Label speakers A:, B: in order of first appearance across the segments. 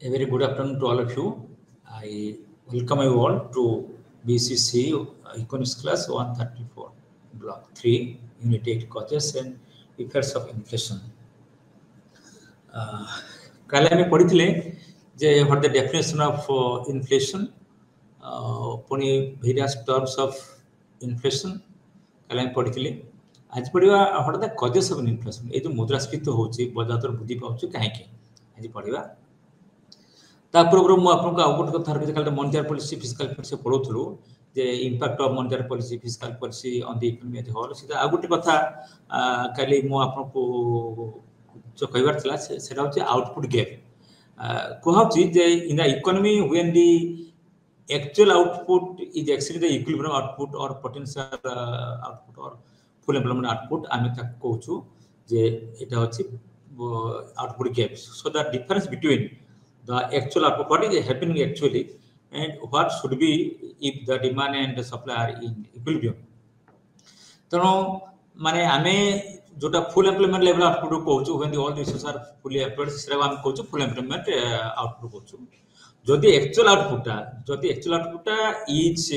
A: A very good afternoon to all of you. I welcome you all to BCC Economics class 134, block 3, unit 8 causes and effects of inflation. काले हमें पढ़ी थिले जे what the definition of inflation, पुनी various terms of inflation काले हमें पढ़ी थिले. आज पढ़िवा what the causes of inflation. ये जो मुद्रास्फीति होची बजार वृद्धि पाउची काहे के आज पढ़िवा. तापर मु आपन को आउट कथा रे काल मॉनेटरी पॉलिसी फिस्कल पॉलिसी पढोथलु जे impact of monetary policy fiscal policy on the economy as whole सीधा आउट कथा काली मु आपन को जो कहबार थला सेटा होचे आउटपुट गैप कोहाची जे in the economy when the actual output is exceed the equilibrium output और पोटेंशियल आउटपुट और फुल एम्प्लॉयमेंट आउटपुट आमे तक कहूछु जे एटा होची output gap so the difference between the actual output, what is happening actually, and what should be if the demand and the supply are in equilibrium. तेणु माने आमे जोटा फुल एम्प्लॉयमेंट लेवल आउटपुट कहूछु when all the resources are fully employed सेरा हम कहूछु full employment output कहूछु. जदि actual output is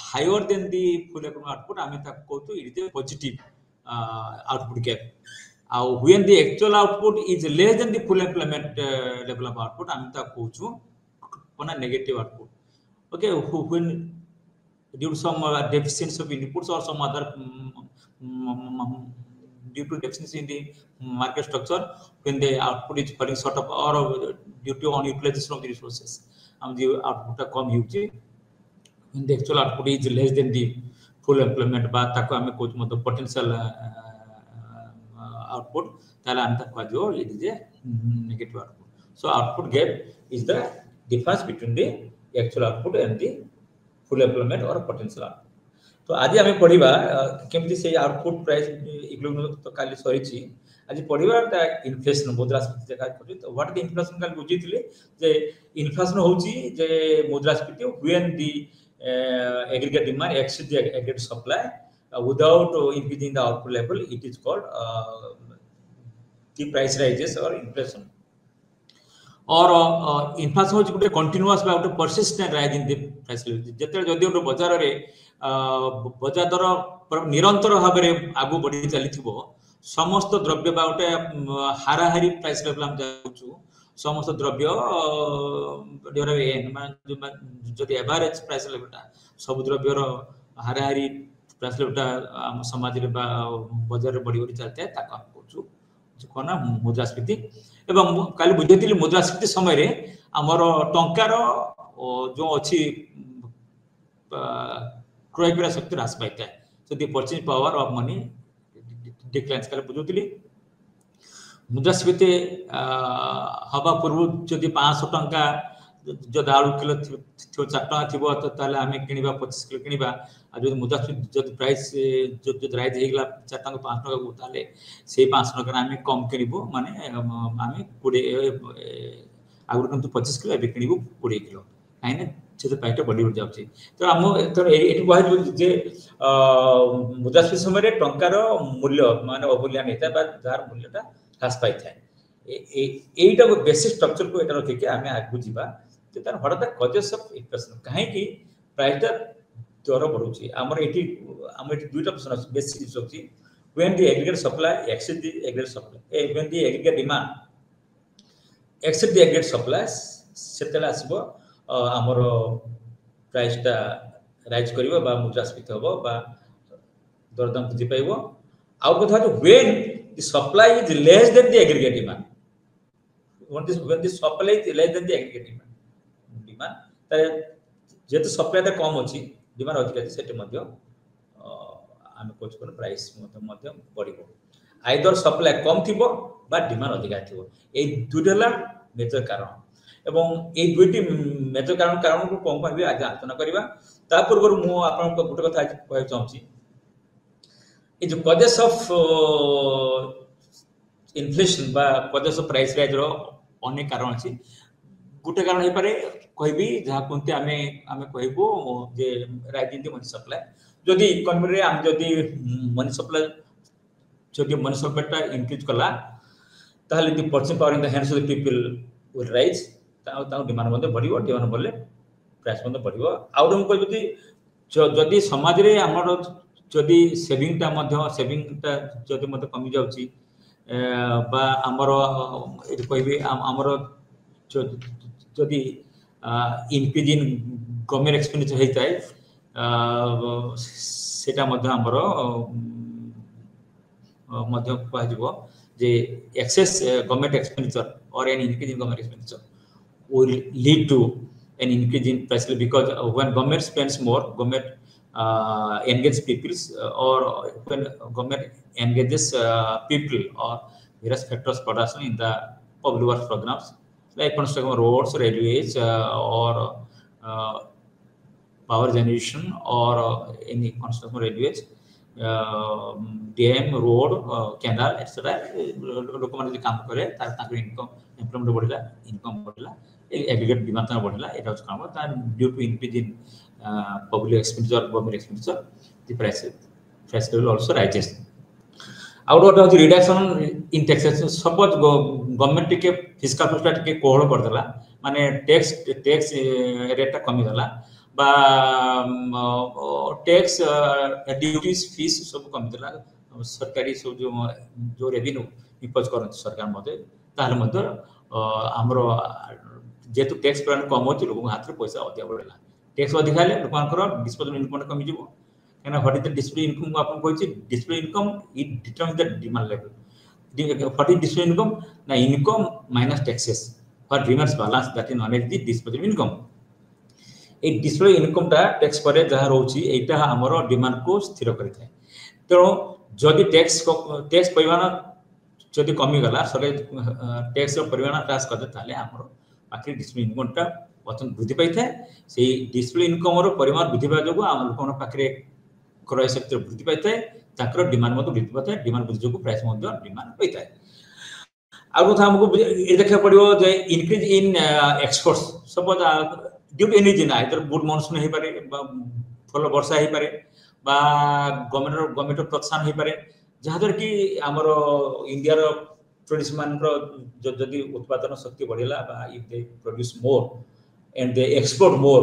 A: higher than the full employment output आमे तक कहूछु it is positive output gap. When the actual output is less than the full employment level of output, I'm ta kochu on a negative output. Okay, when due to some deficiency of inputs or some other due to deficiency in the market structure, when the output is falling short of or due to unutilization of the resources, the output come huge. When the actual output is less than the full employment, but ताको हमें coach मतलब potential output ताला अंत क्वाजो it is a negative output. So output gap is the difference between the actual output and the full employment or potential output. तो आज हमें पढ़िबा केमति से output price equilibrium तो काली सरीची आज पढ़िबा ता इन्फ्लेशन मुद्रास्फीति जका पढ़ि तो व्हाट द इन्फ्लेशन काल बुझिथिले जे इन्फ्लेशन होची जे मुद्रास्फीति when the aggregate demand exceeds the aggregate supply without increasing the output level, it is called the price rises or inflation. Or inflation is a continuous but a persistent rise in the price level. जेतले जदि auto बाजार रे बाजार दर निरंतर भाव रे आगु बढ़ी चलीथिबो समस्त द्रव्य बा ओटे हाराहारी प्राइस लेवल हम जाउछु समस्त द्रव्य डिवाइड एन मान जदि एवरेज प्राइस लेवलटा सब द्रव्य रो हाराहारी प्राइस लेवलटा हम समाज रे बाजार रे बढ़ी बढ़ी चलते ताको हम कहूछु कोना मुद्रास्फीति एवं काली बुझेतिली मुद्रास्फीति समय रे हमर टंकार जो अछि क्रय क्रय शक्ति ह्रास पाइता है so the purchase power of money declines काली बुझुतिली मुद्रास्फीति हवा पूर्व जदि 500 टंका जो दालू किलो थियो 4 टंका थिबो तो ताले हमें किनिबा 25 किलो किनिबा आ जो मुद्रास्फीति जो प्राइस जो राइज हे गेला 4 टंका 5 टंका को ताले से 5 टंका हमें कम किनिबो माने हमें 20 आगु किंतु 25 किलो एबे किनिबो 20 किलो काइने से प्राइस बढ़ी बढ़ जाउची तो हम तो एठी कहै जे मुद्रास्फीति समय रे टंकार मूल्य माने अमूल्य नेता बा जार मूल्यटा ह्रास पाई थाए एटा बेसिक स्ट्रक्चर को एटा रखि के हमें आगु जीवा जे तार what the causes of inflation काहे कि प्राइस दा दर बढ़ुची हमर एठी दुईटा प्रश्न अछि बेसिक इशू अछि when the aggregate supply exceed the aggregate supply when the aggregate demand exceed the aggregate supply सेतेला आसीबो हमर प्राइस ता राइज करिवो बा मुद्रास्फीति होबो बा दरदाम वृद्धि पाइबो आउ कथा जो when the supply is less than the aggregate demand when the supply is less than the aggregate demand तारे जेते सप्लाई ता कम अछि डिमांड अधिक अछि सेटे मध्ये हम कोच कर प्राइस मध्ये बढ़िबो आइदर सप्लाई कम थिबो बा डिमांड अधिक थिबो ए दुइटला मेजर कारण एवं ए दुइटी मेजर कारण को कोन कहबे आज आलोचना करबा ता पूर्व मु आपन को गुटे कथा कहै चाहूची ए जो कॉजेस ऑफ इन्फ्लेशन बा कॉजेस ऑफ प्राइस राइज रो अनेक कारण अछि गुटे कारण हे पारे कहबी जहा कोनते हमें कहबो जे rise in the money supply जदि इकोनॉमी रे हम जदि मनी सप्लाई जदि मनी सप्लाई ता इंक्रीज कला ताले the purchase power in the hands of the people will rise ता डिमांड मध्ये बढ़िबो डिमांड बढ़ले प्राइस मध्ये बढ़िबो आउट हम कहबी जदि समाज रे हमर जदि सेविंग ता जदि मते कमी जाउची बा हमर एति कहबी हमर जदि इंक्रीज इन गवर्नमेंट एक्सपेंडिचर हेताय सेटा मध्ये हमर मध्ये कहजिबो जे excess government expenditure or an increase in government expenditure will lead to an increase in price level because when government spends more, government engages people or when government engages people or various factors production in the public works programs like construction of roads, railways or power generation or any construction of railways, dam road canal etcetera लोक माने काम करे तार ताको income employment बढ़िला income बढ़िला aggregate demand बढ़िला एटा काम तार due to increase in public expenditure government expenditure the price level also rises out of the reduction in taxes suppose government के फिस्कल पॉलिसी के कोहल कर देला माने टैक्स रेट कमी देला बा टैक्स ड्यूटीज फीस सब कमी देला सरकारी सब जो रेवेन्यू इम्पोज करन सरकार मध्ये ताले मध्ये हमरो जेतु टैक्स प्लान कम होची लोक हाथ रे पैसा अधिक बढ़ला टैक्स अधिक हेले लोकनकर डिस्पोजेबल इनकम कमी जिवो केना what is the disposable income आपन कहछि disposable income it determine the demand level what is disposable income ना income minus taxes what remains balance that is known as the disposable income ए disposable income टा tax पर जहा रहउची एटा हमरो demand को स्थिर करिथाय तेरो जदि टैक्स परिमाण जदि कमी गला सके टैक्स रो परिमाण ह्रास कर ताले हमरो बाकी डिस्प्ले इनकम टा वचन वृद्धि पाइथाय सेही डिस्प्ले इनकम रो परिमाण वृद्धि पा जोगु हम लोकन पाखरे क्रय शक्ति वृद्धि पाइथाय ताकर डिमांड मतो वृद्धि पाइथाय डिमांड वृद्धि जोगु प्राइस मतो डिमांड पाइथाय आगु था हमको ए देखा पड़ियो जे increase in exports suppose due to any reason either good monsoon हे पारे फल वर्षा हे पारे बा गवर्नमेंट प्रोत्साहन हे पारे जहा दर कि हमर इंडिया रो प्रोड्यूस मान रो जदी उत्पादन शक्ति बढ़िला बा if they produce more and they export more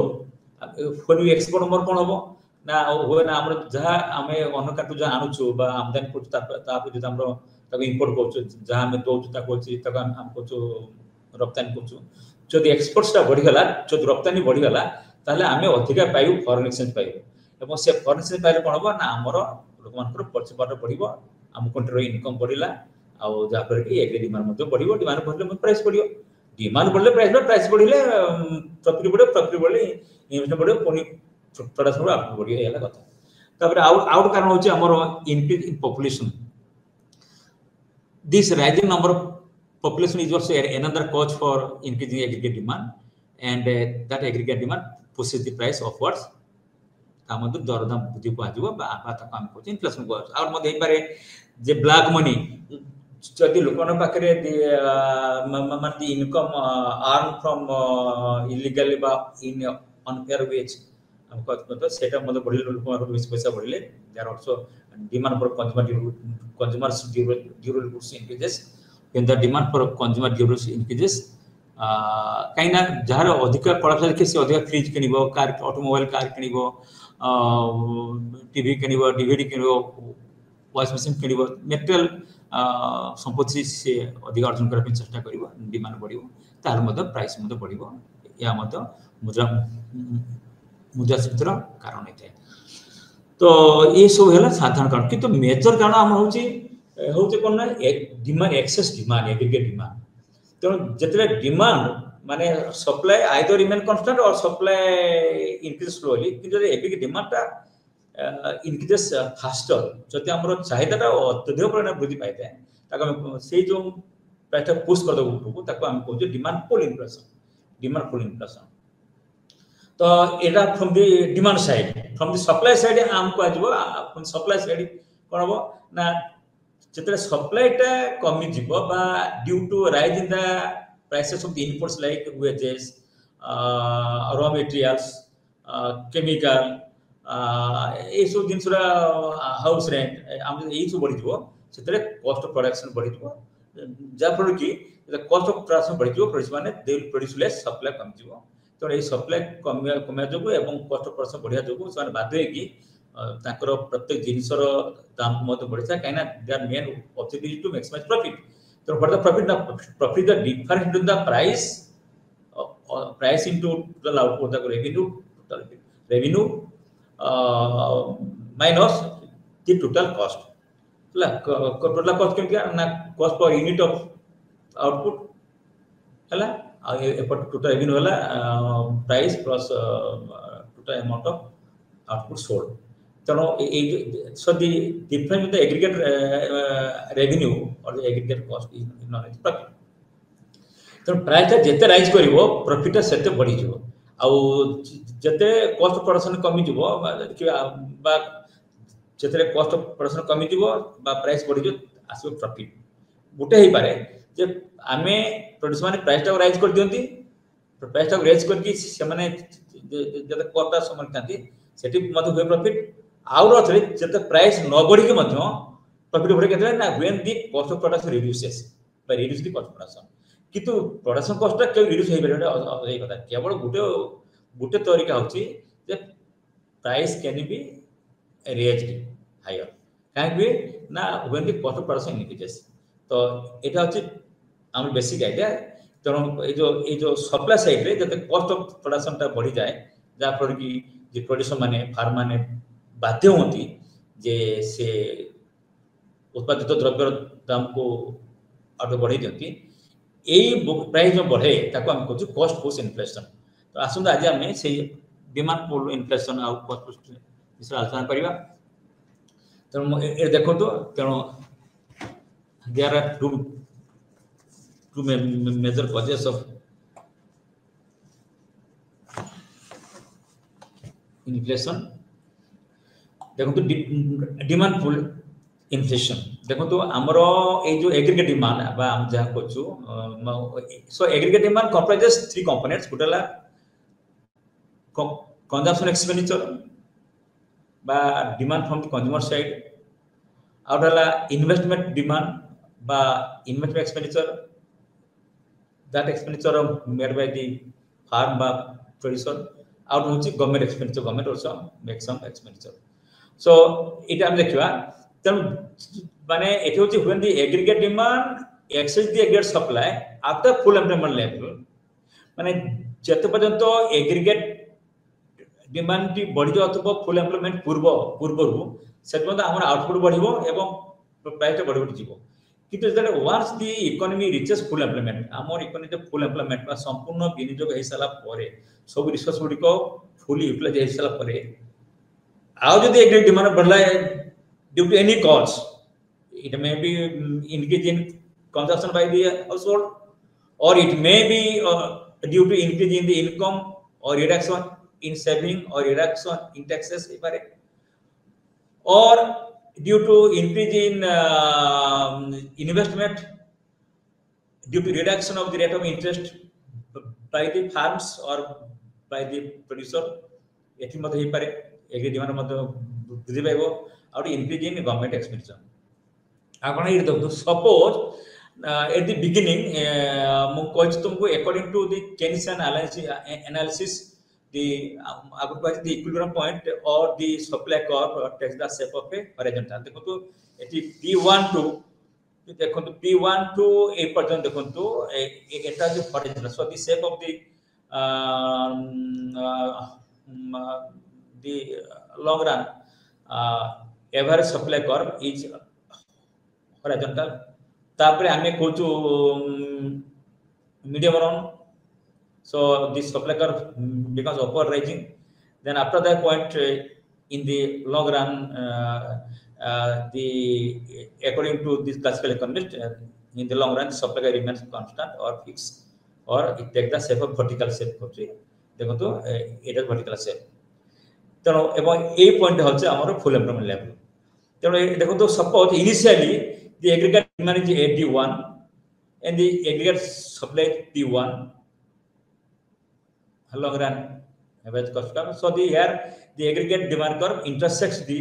A: when we export more कोन होबो ना होय ना हमर जहा हमें अन्न काटू जहा आनुछु बा आमदानी करछु तापर जदी हमरो ताको इंपोर्ट करछु जहा हमें दोछु ताको हम करछु रप्तानी करछु जदि एक्सपोर्ट्स ता बढ़ी गला जदि रप्तानी बढ़ी गला ताले हमें अधिक पाइबो फॉरेन एक्सचेंज पाइबो एवं से फॉरेन एक्सचेंज पाइले कोन होबो ना हमरो लोक मानकर परचेज पावर बढ़िबो हम कंट्री रो इनकम बढ़िला आ जा पर कि एग्री डिमांड मध्ये बढ़िबो डिमांड बढ़ले प्राइस बढ़ियो डिमांड बढ़ले प्राइस बढ़िले प्रॉफिट बढ़ले इन्वेस्टमेंट बढ़ियो पुनी प्रोडक्शन आप बढ़ियो एला कथा तबरे आउट कारण होची हमरो increase in population this rising number of population is also another cause for increasing aggregate demand and that aggregate demand pushes the price upwards तामद दरदाम वृद्धि को आजिबो बा आता काम को इन्फ्लेशन को और मध्ये पारे जे ब्लैक मनी जदि लोकन पाखरे माने इनकम अर्न फ्रॉम इलीगली बा इन अनफेयर वेज हम कहतो सेटा मध्ये बढ़िले लोकन बेसी पैसा बढ़िले there also demand for consumers durable goods increases when the demand for consumer durables increases काइना जहार अधिक पड़ासा के से अधिक फ्रिज किनिबो कार ऑटोमोबाइल कार किनिबो टीवी किनिबो डीवीडी किनिबो वॉशिंग मशीन किनिबो मेटल संपत्ति से अधिक अर्जन करबा चेष्टा करिवो डिमांड बढ़िवो तार मते प्राइस मते बढ़िवो या मते मुद्रास्फीतिर कारण हेते तो ये सब हैला साधारण कारण कि तो मेजर कारण हम होची होचे कोन ना demand excess demand aggregate demand तो जतले डिमांड माने सप्लाई आइदर रिमेन कांस्टेंट और सप्लाई इंक्रीज स्लोली कि एग्रीगेट डिमांड ता इंक्रीजेस फास्टर जति हमरो चाहिदाटा अत्यधिक परिमाण वृद्धि पाइते ताको से जो प्राइस पुश कर दो ऊपर को ताको हम कहू डिमांड पुल इन्फ्लेशन तो एटा from the demand side from the supply side हमको आजबो फ्रॉम सप्लाई साइड कोन हो ना जतले सप्लाई टा कमी जिवो बा due to rise in the prices of the inputs like wages raw materials chemical ए सब जिनसरा हाउस रेंट हम ए सब बढ़ी जिवो सेतले कॉस्ट ऑफ प्रोडक्शन बढ़ी जिवो जाफल कि कॉस्ट ऑफ प्रोडक्शन बढ़ी जो प्रोड्यूस माने they will produce less supply कम जीवो तो ए सप्लाई कमिया जो एवं कॉस्ट ऑफ प्रोडक्शन बढ़िया जो से बाध्य कि ताकर प्रत्येक जिनिसर दाम मत बढ़ी जाए कहीं they are main objective to maximize profit तो what the profit the difference between the price into total output the revenue minus the total cost total cost केमती ना cost per unit of output है total revenue है price plus total amount of output sold तेणु so the difference with the aggregate revenue और the aggregate cost is known is profit तेणु price जिते rise कर profit से बढ़ी आते कॉस्ट ऑफ प्रोडक्शन कमी जिते कॉस्ट ऑफ प्रोडक्शन कमी प्राइस बढ़ी आस प्रॉफिट गोटे हो पारे जे आमे प्रोड्यूसर माने प्राइस टाक राइज कर दियंती प्राइस टाक राइज करके से माने जते कोटा समर थांती सेठी मते हुए प्रॉफिट आउर अथरे जते प्राइस न बढ़ी के मध्य प्रॉफिट बढ़े केते ना when the cost of production reduces by reduce the cost production किंतु प्रोडक्शन कॉस्ट टा के रिड्यूस हे बेले ए कथा केवल गुटे तरीका होची जे price can be raised higher काहे ना when the cost of production increases तो एटा होची हम बेसिक आइडिया तेणु ये जो सप्लाई साइड रे जब कॉस्ट ऑफ प्रोडक्शन टा बढ़ी जाए जहाँफल कि जे प्रोड्यूसर माने फार्म माने बाध्य होती जे से उत्पादित द्रव्य दाम को आगे बढ़ी दिखती यही प्राइस जो बढ़े ताको हम कहूँ कॉस्ट पुश इन्फ्लेशन तो आसंता आज आम से डिमांड पुल इन्फ्लेशन आउ कॉस्ट पुश विषय आलोचना करवा तेणु ये देखो तेणु there are two major causes of inflation देखो डिमांड पुल इन्फ्लेशन देखो आमर ए जो एग्रीगेट डिमांड बा हम जहाँ कहूँ so aggregate demand comprises three components गोटे कंजम्पशन एक्सपेंडिचर बा demand from the consumer side आउट इन्वेस्टमेंट डिमांड बा investment expenditure that expenditure made by the farm by producer out hochi government expenditure government also make some expenditure so it am देखिबा तन माने एठी होची when the aggregate demand exceeds the aggregate supply after full employment level माने जते पर्यंत aggregate demand T बढ़ी जातबो full employment पूर्वरु सेत पर्यंत हमर आउटपुट बढ़िबो एवं प्राइस बढ़ि बढ़ि जीवो किंतु जदे once the economy reaches full employment आमर इकोनॉमी जब full employment बा संपूर्ण विनियोग हे साला परे सब रिसोर्स गुडी को फुली यूटिलाइज हे साला परे आउ जदि एग्रीगेट डिमांड बढ़ला due to any cause it may be increase in consumption by the household or it may be due to increase in the income or reduction in saving or reduction in taxes हे पारे or due to increase in investment due to reduction of the rate of interest by the farms or by the producer एथि मते हे पारे agree demand मते वृद्धि पाइबो और increase in government expenditure आपण ये देखो सपोज एट द बिगिनिंग मु कहछ तुमको according to the Keynesian analysis the the equilibrium point or the supply curve takes the shape of a horizontal देखो तो एटी P1 to देखो तो P1 to A पर्यंत देखो तो एटा जो horizontal so the shape of the long run average supply curve is horizontal तापरे हमें कोचो medium run so this supply curve becomes upward rising then after that point in the long run the according to this classical economist in the long run the supply curve remains constant or fixed or it takes the shape of vertical shape होची देखो तो it is vertical shape तेणु एवं ए point होची हमर full employment level तेणु देखो तो suppose initially the aggregate demand is 81 and the aggregate supply is P1 long run average cost curve so the here the aggregate demand curve intersects the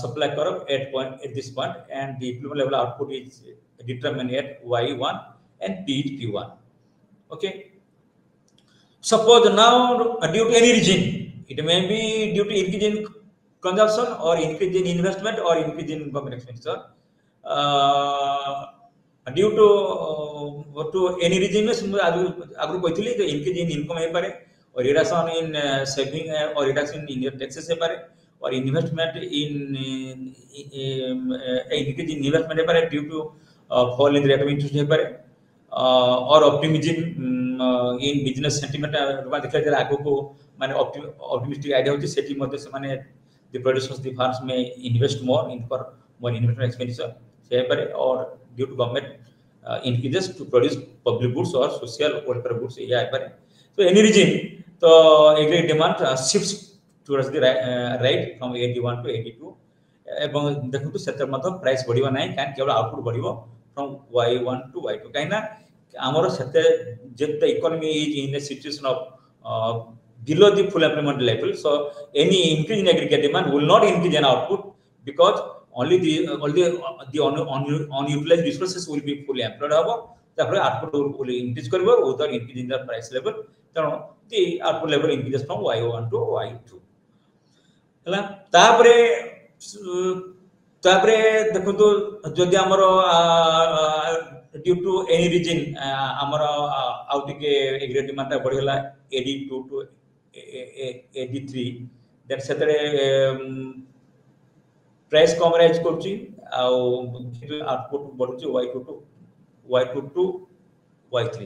A: supply curve at this point and the equilibrium level output is determined at Y1 and P is P1. Okay. Suppose now due to any reason, it may be due to increase in consumption or increase in investment or increase in government expenditure. Due to any reason, agru कहथिली जे increase in income है पारे or reduction in saving or reduction in your taxes है पारे or investment in increase in investment है पारे due to fall in the rate of interest है पारे or optimism in business sentiment रुपा देखा जाए आगो को माने optimistic idea होती सेठी मध्य से माने the producers the farms may invest more in for more investment expenditure से पारे or due to government increases to produce public goods or social welfare goods ये है पारे so any reason तो aggregate demand shifts towards the right from 81 to 82 ଏବଂ ଦେଖନ୍ତୁ ସେଥିରେ ମଧ୍ୟ ପ୍ରାଇସ୍ ବଢିବ ନାହିଁ କାରଣ କେବଳ ଆଉଟପୁଟ୍ ବଢିବ from Y1 to Y2 କାହିଁକିନା ଆମର ସେତେ ଯେତେ economy is in a situation of below the full employment level so any increase in aggregate demand will not increase in output because only the unutilized resources will be fully employed habo therefore output will increase karibo without increasing the price level therefore the output level increases from Y1 to Y2 हला तापरे देखंतु जदि हमर due to any reason हमर आउटिके aggregate demand बढ़िला 82 to 83 then सेतरे price कम राइज करछि आउटपुट बढ़ुछि Y2 टू Y3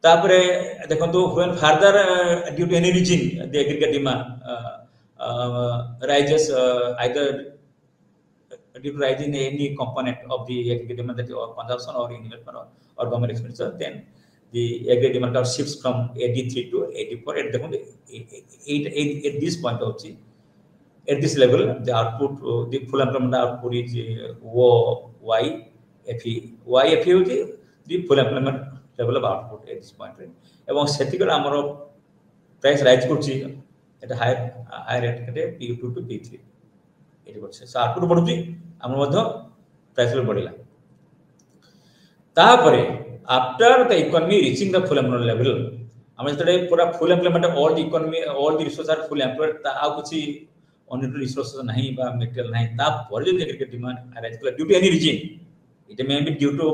A: तापरे देखंतु when further due to any reason the aggregate demand rises either due to rise in any component of the aggregate demand that or consumption or investment or government expenditure then the aggregate demand shifts from 83 to 84 at this point also at this level the output the full employment output is YFE is the full employment level of output at this point এবং সেটিকর ଆମର price rise করছি at a higher rate P2 to P3 80% so output बढ़ुची हमर मध्य price बढ़िला तापरे after the economy reaching the full employment level हम जतरे पूरा full employment all the economy all the resource are full employed ता आ कुछ अनयूटिलाइज्ड रिसोर्स नहीं बा मटेरियल नहीं ता पर जो एग्रीगेट डिमांड अराइज कला due to any reason it may be due to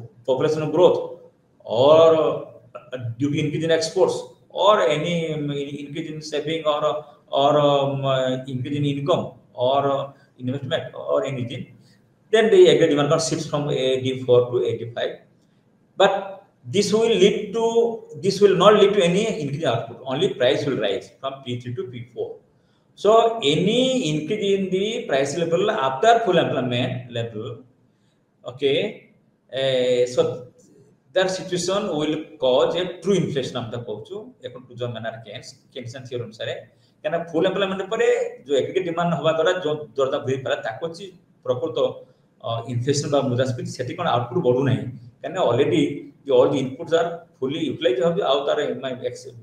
A: population growth or due to increase in exports or any increase in saving or increase in income or investment or anything then the aggregate demand shifts from 84 to 85 but this will not lead to any increase in output only price will rise from P3 to P4 so any increase in the price level after full employment level okay so that situation will cause a true inflation of the कहछु according to John Maynard Keynes theory अनुसार kana full employment pare jo aggregate demand hoba dara jo dorda bhi pala takochi प्रकृत inflation ba मुद्रास्फीति सेठी कोन output बढ़ु नाही kana already all the inputs are fully utilized hobi out are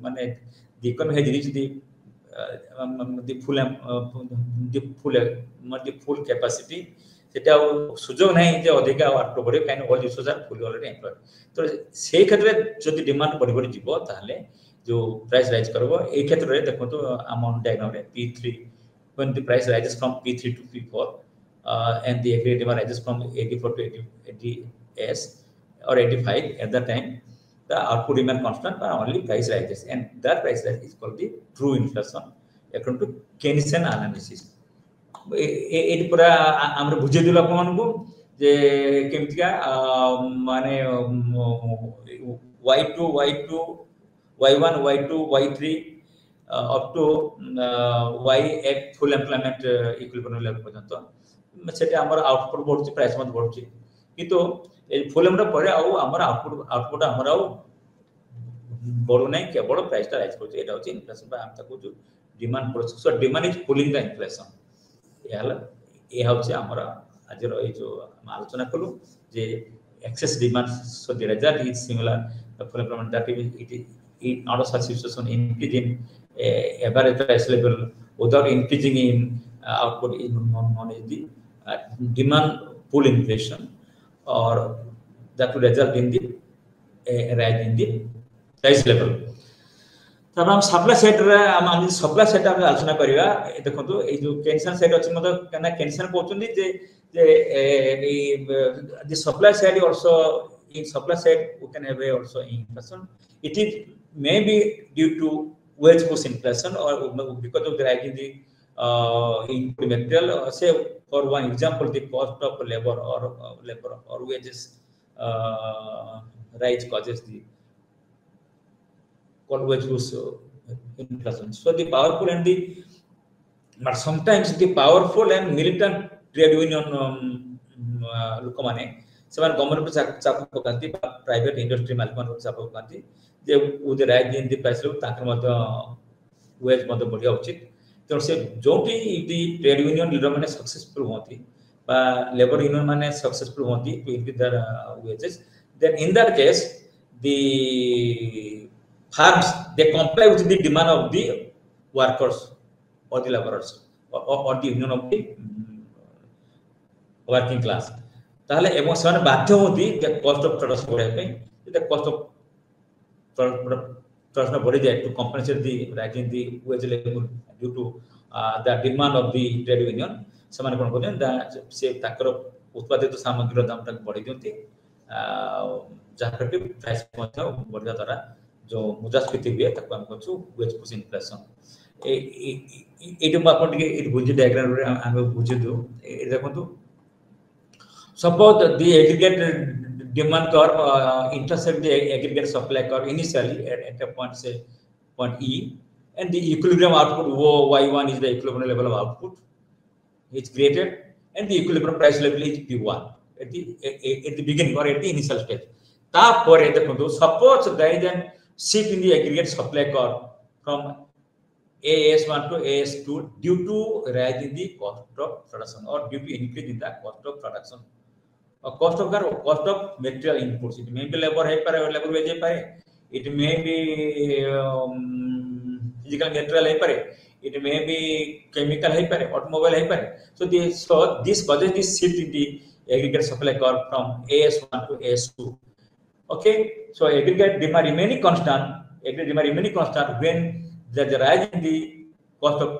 A: माने the economy has reached the full capacity सेटा सुजोग नाही जे अधिक output बढ़े काइन all resource are fully already employed तो से क्षेत्र जदि डिमांड बढ़ी बढ़ी जीवो ताले जो प्राइस राइज करबो ए क्षेत्र रे देखो तो अमाउंट डायग्राम रे P3 when the price rises from P3 to P4 and the aggregate demand rises from 84 to 80s or 85 at that time the output remain constant but only price rises and that price rise is called the true inflation according to Keynesian analysis eighty पूरा हमरे बुझे दिल आप मानकु जे केमतिका माने Y2 Y1 Y2 Y3 up to Y at full employment equilibrium level पर्यंत सेटे हमर output बढ़ुची price मत बढ़ुची किंतु ए फुल एम्प्लॉयमेंट परे आउ हमर आउटपुट हमर आउ बढ़ु नै केवल प्राइस ता राइज करछ एटा होची इन्फ्लेशन बा हम ताकू जो demand process so demand is pulling the inflation ये हচ্ছে আমরা আজের এই যে আলোচনা করলো যে excess demand so the result is similar the full employment that it not such situation increase in average price level without increasing in output in non is the demand pull inflation or that will result in the rise in the price level. तब हम supply side रे हम supply side हम आलोचना करिया देखंतु ए जो cancer side अछि मतलब कना कैंसर कहउछन जे the supply side also in supply side we can have also inflation. It is maybe due to wage push inflation or because of the rise in the input material. Say for one example, the cost of labor or wages rise causes the wage push inflation. So the powerful and the but sometimes the powerful and militant trade union लोक माने सेमान government पे चाप पकांती private industry मालिक मान चाप पकांती जे उदे राइज इन द प्राइस लो ताकर मध्य वेज मध्य बढ़िया उचित तो से जोटी दी ट्रेड यूनियन लीडर माने सक्सेसफुल होती बा लेबर यूनियन माने सक्सेसफुल होती to increase their wages then in that case the farms they comply with the demand of the workers or the laborers or the union of the working class ताहले एवं ସେମାନେ ବାଧ୍ୟ ହୁଅନ୍ତି ଯେ cost of production ବଢାଇବା ପାଇଁ ଯଦି cost of production ବଢି ଯାଏ to compensate the rise in the wage level due to the demand of the trade union ସେମାନେ କଣ କରନ୍ତି ସେ ତାଙ୍କର ଉତ୍ପାଦିତ ସାମଗ୍ରୀର ଦାମଟା ବଢେଇ ଦିଅନ୍ତି ଯାହା କି ପ୍ରାଇସ୍ ମଧ୍ୟ ବଢିବା ଦ୍ୱାରା जो मुद्रास्फीति हुए ताको हम कहछु वेज पुश इन्फ्लेशन एटम आपण टिके ए बुझि डायग्राम रे हम बुझि दो ए देखंतु suppose the aggregate demand curve intersect the aggregate supply curve initially at a point say point E and the equilibrium output वो y1 is the equilibrium level of output is created and the equilibrium price level is p1 at the beginning or at the initial stage ता परे देखंतु suppose there is an shift in the aggregate supply curve from AS1 to AS2 due to rise in the cost of production or due to increase in the cost of production or cost of material inputs. It may be labor wage pare, it may be physical material it may be chemical automobile so this causes this shift in the aggregate supply curve from AS1 to AS2. Okay, so aggregate demand remaining constant when there is a rise in the cost of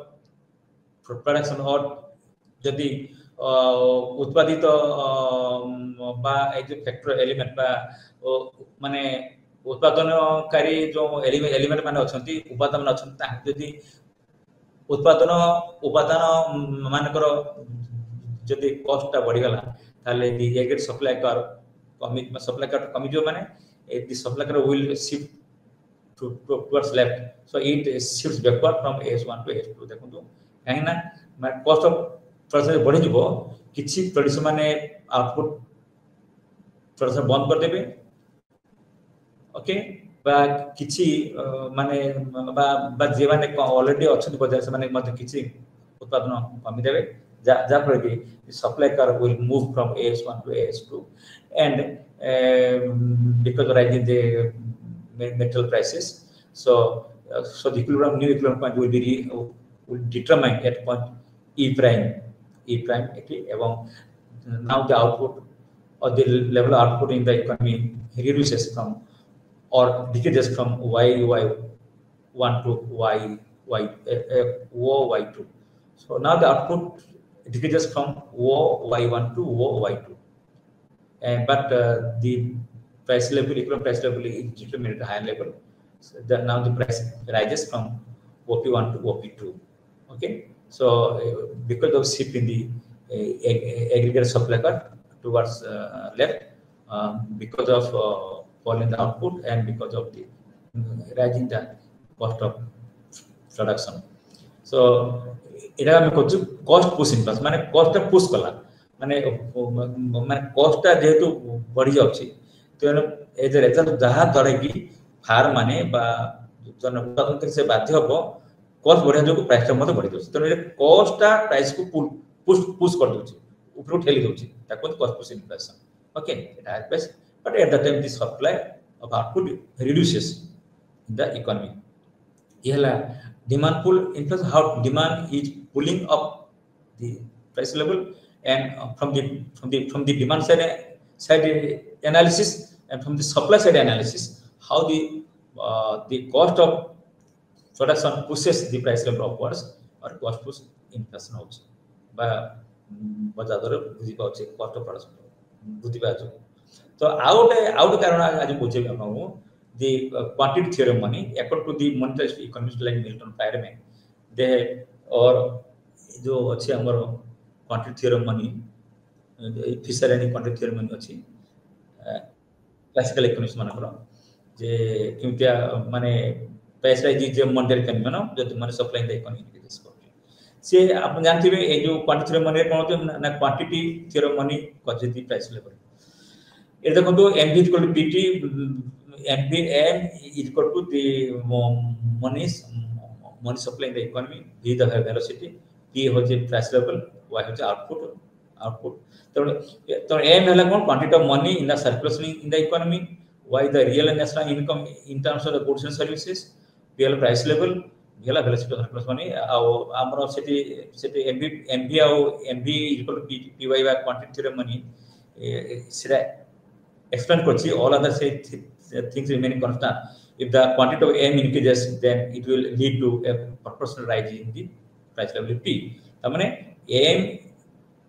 A: production or यदि उत्पादित बा एक factor element बा माने उत्पादनकारी जो element माने अछंती उपादान माने अछंती ताकि यदि उपादान मानकर यदि कॉस्टटा बढ़ी गला ताले the aggregate supply curve supply curve कमी जो माने the supply curve will shift towards left so it shifts backward from AS1 to AS2 देखंतु काहे ना माने cost of production बढ़ी जिवो किछि प्रोड्यूसर माने आउटपुट प्रोडक्शन बंद कर देबे ओके बा किछि माने बा जे माने ऑलरेडी अछि बजार से माने मते किछि उत्पादन कमी देबे जा पर कि supply curve will move from AS1 to AS2 and because of rise in the metal prices so the new equilibrium point will determine at point E prime okay now the output or the level of output in the economy reduces from or decreases from y1 to y2 so now the output decreases from y1 to y2 but the price level equilibrium price level is determined at a higher level so now the price rises from op1 to op2 okay so because of shift in the aggregate supply curve towards left because of fall in the output and because of the rising the cost of production so এটা আমি কইছো cost push inflation মানে কস্টটা push কলা মানে কস্টটা যেহেতু বড়ি যাচ্ছে তেনে এজ এ রেজাল্ট যাহা ধরে কি ফার্ম মানে বা জন উৎপাদন করে সে বাধ্য হবো কস্ট বড়িয়া যোগ প্রাইসটা মতে বড়ি যাচ্ছে তেনে কস্টটা প্রাইস কো পুশ कर দଉଛି উপরে ঠেলি দଉଛି তাকো কস্ট পুশ ইনফ্লেশন ওকে এটা happens but at the time the supply of output reduces in the economy ইহলা demand pull inflation how demand is pulling up the price level and from the demand side side analysis and from the supply side analysis, how the cost of production pushes the price level upwards or cost push inflation होची बा बजार दर बुझी पाउछे cost of production बुझी पाउछे तो out कारण आज बुझे आपको the quantity theorem money according to the monetary economist like Milton Friedman they or जो अच्छे हमर quantity theorem money Fisher and quantity theorem money अच्छी क्लासिकल इकोनॉमिक्स मानकर जे क्योंकि माने पैसा जे मॉनेटरी इकोनॉमी ना जो माने सप्लाई द इकोनॉमी के दिस से आप जानते हैं ये जो क्वांटिटी थ्योरम मनी कोन होते ना quantity theorem money quantity price level ये देखो तो MV equal to PT MV M equal to the money supply the economy V the velocity P हो जे प्राइस लेवल वाई हो जे आउटपुट तो एम हला कोन quantity of money in the circulation in the economy Y the real national income in terms of the goods and services real price level भेला velocity of circulation money आ हमरो सेटी MV आ MV equal to PY by quantity theorem money सेटा explain kochi all other say things remaining constant if the quantity of m increases then it will lead to a proportional rise in the price level p tamane m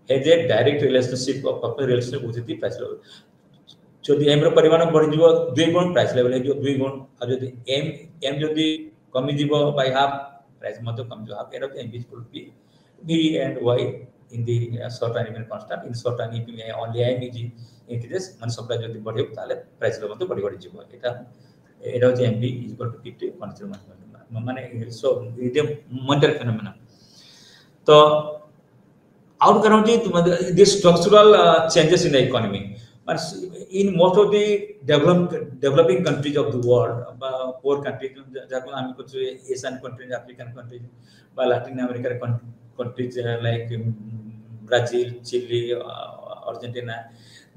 A: has a direct relationship of proportional relationship with the price level जदि m रो परिमाण बढ़ि जिवो 2 गुण price level है जो 2 गुण आ जदि m जदि कमी जिवो बाय हाफ प्राइस मतो कम जो half arrow m is equal to v and y in the short term remain constant in short term if only m is increases man supply जदि बढ़ियो ताले प्राइस लेवल मतो बढ़ि जिवो एटा हो mb is equal to pt quantity माने so it monetary phenomena तो out करोटी this structural changes in the economy in most of the developing countries of the world poor countries jaako ami kuch asian countries african countries ba latin america countries like brazil chile argentina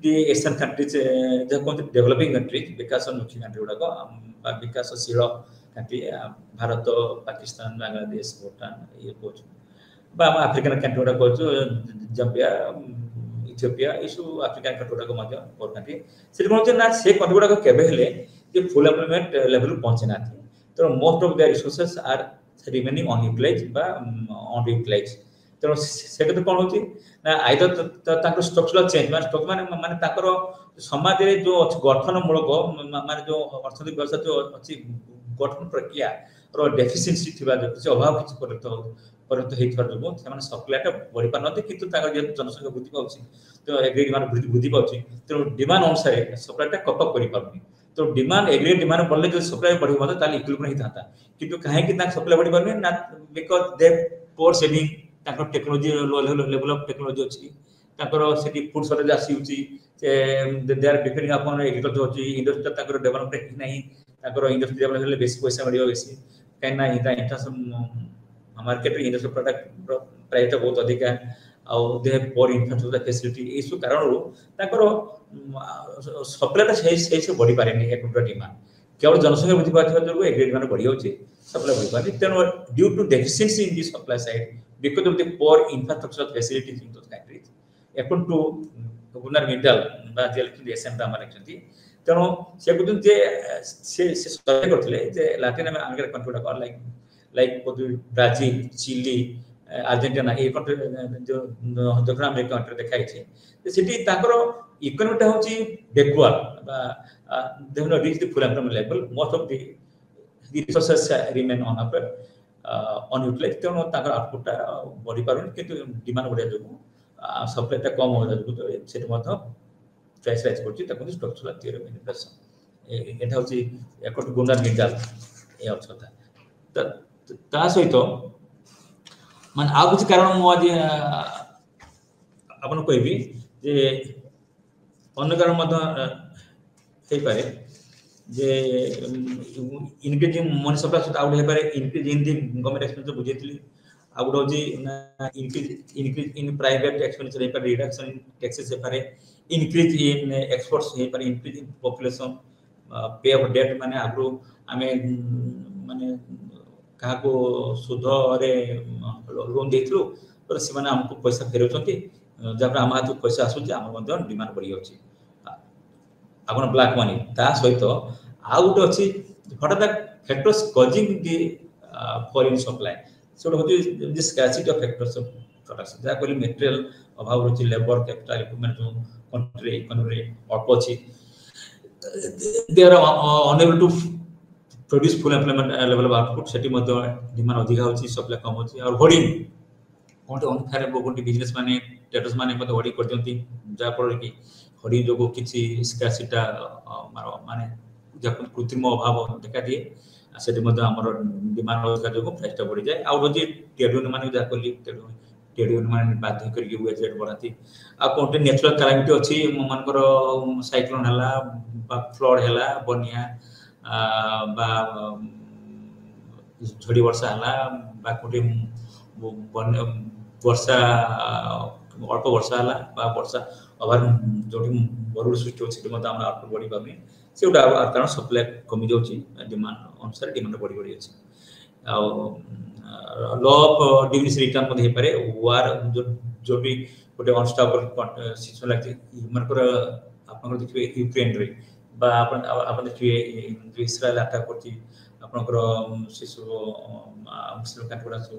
A: the asian countries jaako developing countries because of muchi country uda ko because of zero country bharat pakistan bangladesh bhutan ye kuch ba african country uda ko zambia Ethiopia issue African country को मध्य और country से कोन ना से country गुडा को केबे हेले जे full employment level पहुंचे ना थी तो most of their resources are remaining unutilised बा अनयूटिलाइज्ड तो से तो कोन होची ना आइदर ताको स्ट्रक्चरल चेंज माने ताकर समाज रे जो गठन मूलक माने जो अर्थनैतिक व्यवस्था जो अछि गठन प्रक्रिया रो डेफिशिएंसी थिबा जो अभाव किछ परंतु हे थर जो से माने सप्लाईटा बढ़ि पार नते किंतु ताकर जे जनसंख्या वृद्धि पाउची तो एग्री डिमांड वृद्धि पाउची तो डिमांड अनुसार सप्लाईटा कप अप करि पारुनी तो डिमांड एग्री डिमांड बढ़ले जो सप्लाई बढ़ि मते ताली इक्विलिब्रियम ही थाता किंतु काहे कि ता सप्लाई बढ़ि पारुनी ना बिकॉज़ दे पोर सेविंग ताकर टेक्नोलॉजी लेवल ऑफ टेक्नोलॉजी अछि ताकर सेटी फूड शॉर्टेज आसी होची they are depending upon agriculture होची इंडस्ट्री ताकर डेवलपमेंट नहीं ताकर इंडस्ट्री डेवलप हेले बेसी पैसा बढ़ियो बेसी काइना इटा इंटरनेशनल मार्केट रे इंडस्ट्रियल प्रोडक्ट प्राइस बहुत अधिक है और दे पोर इंफ्रास्ट्रक्चर फैसिलिटी इशू कारण रो ताकर सप्लाईटा से बढ़ी पारे नहीं एक डिमांड केवल जनसंख्या वृद्धि पाथिबा जो एग्री डिमांड बढ़ी होची सप्लाई बढ़ी पारे तेनो due to deficiency in the supply side because of the poor infrastructure facilities in those countries according to Gunnar Myrdal बा जेल की एसएम ता माने छथि तेनो से कुदन जे से सर्वे करथले जे लैटिन अमेरिका कंट्री का like Brazil, Chile, Argentina ए कंट्री जो दक्षिण अमेरिका कंट्री देखाइ छै सेठी ताकर इकोनॉमी होची backward they have reach the full employment level most of the resources remain on upper unutilised तेनो ताकर आउटपुट बढ़ि पारुन किंतु डिमांड बढ़िया जो सप्लाईटा कम हो जाजु तो सेठी मथ प्राइस राइज करछि ताको स्ट्रक्चरल थ्योरम इन्फ्लेशन एटा होची अकॉर्डिंग टू गुनार मिडल ए अर्थता ता सहित मान आ कुछ कारण मो आज आपन कहबी जे अन्य कारण मत हे पारे जे इनक्रीजिंग मनी सप्लाई सहित आउट हे पारे increase in the government expenditure बुझेतली आउट हो जी इंक्रीज इन प्राइवेट एक्सपेंडिचर हे पारे रिडक्शन इन टैक्सेस हे पारे इंक्रीज इन एक्सपोर्ट्स हे पारे इंक्रीज इन पॉपुलेशन पे ऑफ डेट माने आगु हमें माने कहा को सुध रे लोन देथलु पर से माने हमको पैसा फेरउचंती जब हम हाथ पैसा आसु जे हमर मध्य डिमांड बढ़ी होची ଆପଣ ବ୍ଲାକ୍ ମନି ତା ସହିତ ଆଉ ଗୋଟେ ଅଛି ହଠାତ୍ ଫ୍ୟାକ୍ଟର୍ସ କଜିଂ ଦି ଫରେନ୍ ସପ୍ଲାଏ ସେଟା ହଉଛି ଦି ସ୍କାର୍ସିଟି ଅଫ ଫ୍ୟାକ୍ଟର୍ସ ଅଫ ପ୍ରଡକ୍ସନ ଯାହା କହିଲେ ମେଟେରିଆଲ ଅଭାବ ରହୁଛି ଲେବର କ୍ୟାପିଟାଲ ଇକ୍ୱିପମେଣ୍ଟ ଯୋଉ କଣ୍ଟ୍ରି ଇକୋନୋମି ଅଳ୍ପ ଅଛି they are unable to produce full employment level of output सेठी मध्ये डिमांड अधिक होची सप्लाई कम होची और होर्डिंग कोनटे अनफेयर कोनटे बिजनेस माने ट्रेडर्स माने मध्ये होर्डिंग कर दियंती जा पर कि होर्डिंग जो किछि स्कार्सिटा माने जब कृत्रिम अभाव देखा दिए सेठी मध्ये हमर डिमांड अधिक जो प्राइस ता बढ़ी जाए और जे ट्रेड माने जा कहली ट्रेड माने बाध्य करके वेज रेट बढ़ाती आ कोनटे नेचुरल कैलामिटी अछि मनकर साइक्लोन हला बा फ्लड हला बन्या बा झड़ी वर्षा हला बा कोटे वर्षा अल्प वर्षा हला बा वर्षा अभार जोडी बरुड सृष्टि अछि मते हमरा आउटपुट बढ़ी पाबे सेउडा कारण सप्लाई कमी जाउची डिमांड अनुसार डिमांड बढ़ी बढ़ी अछि आ लॉ ऑफ डिग्रीज रिटर्न मध्ये पारे वार जो भी गोटे अनस्टेबल सिचुएशन लागते मनकर आपन देखिबे यूक्रेन रे बा आपन देखिबे इस्राएल अटैक करती आपनकर शिशु मुस्लिम कंट्री सो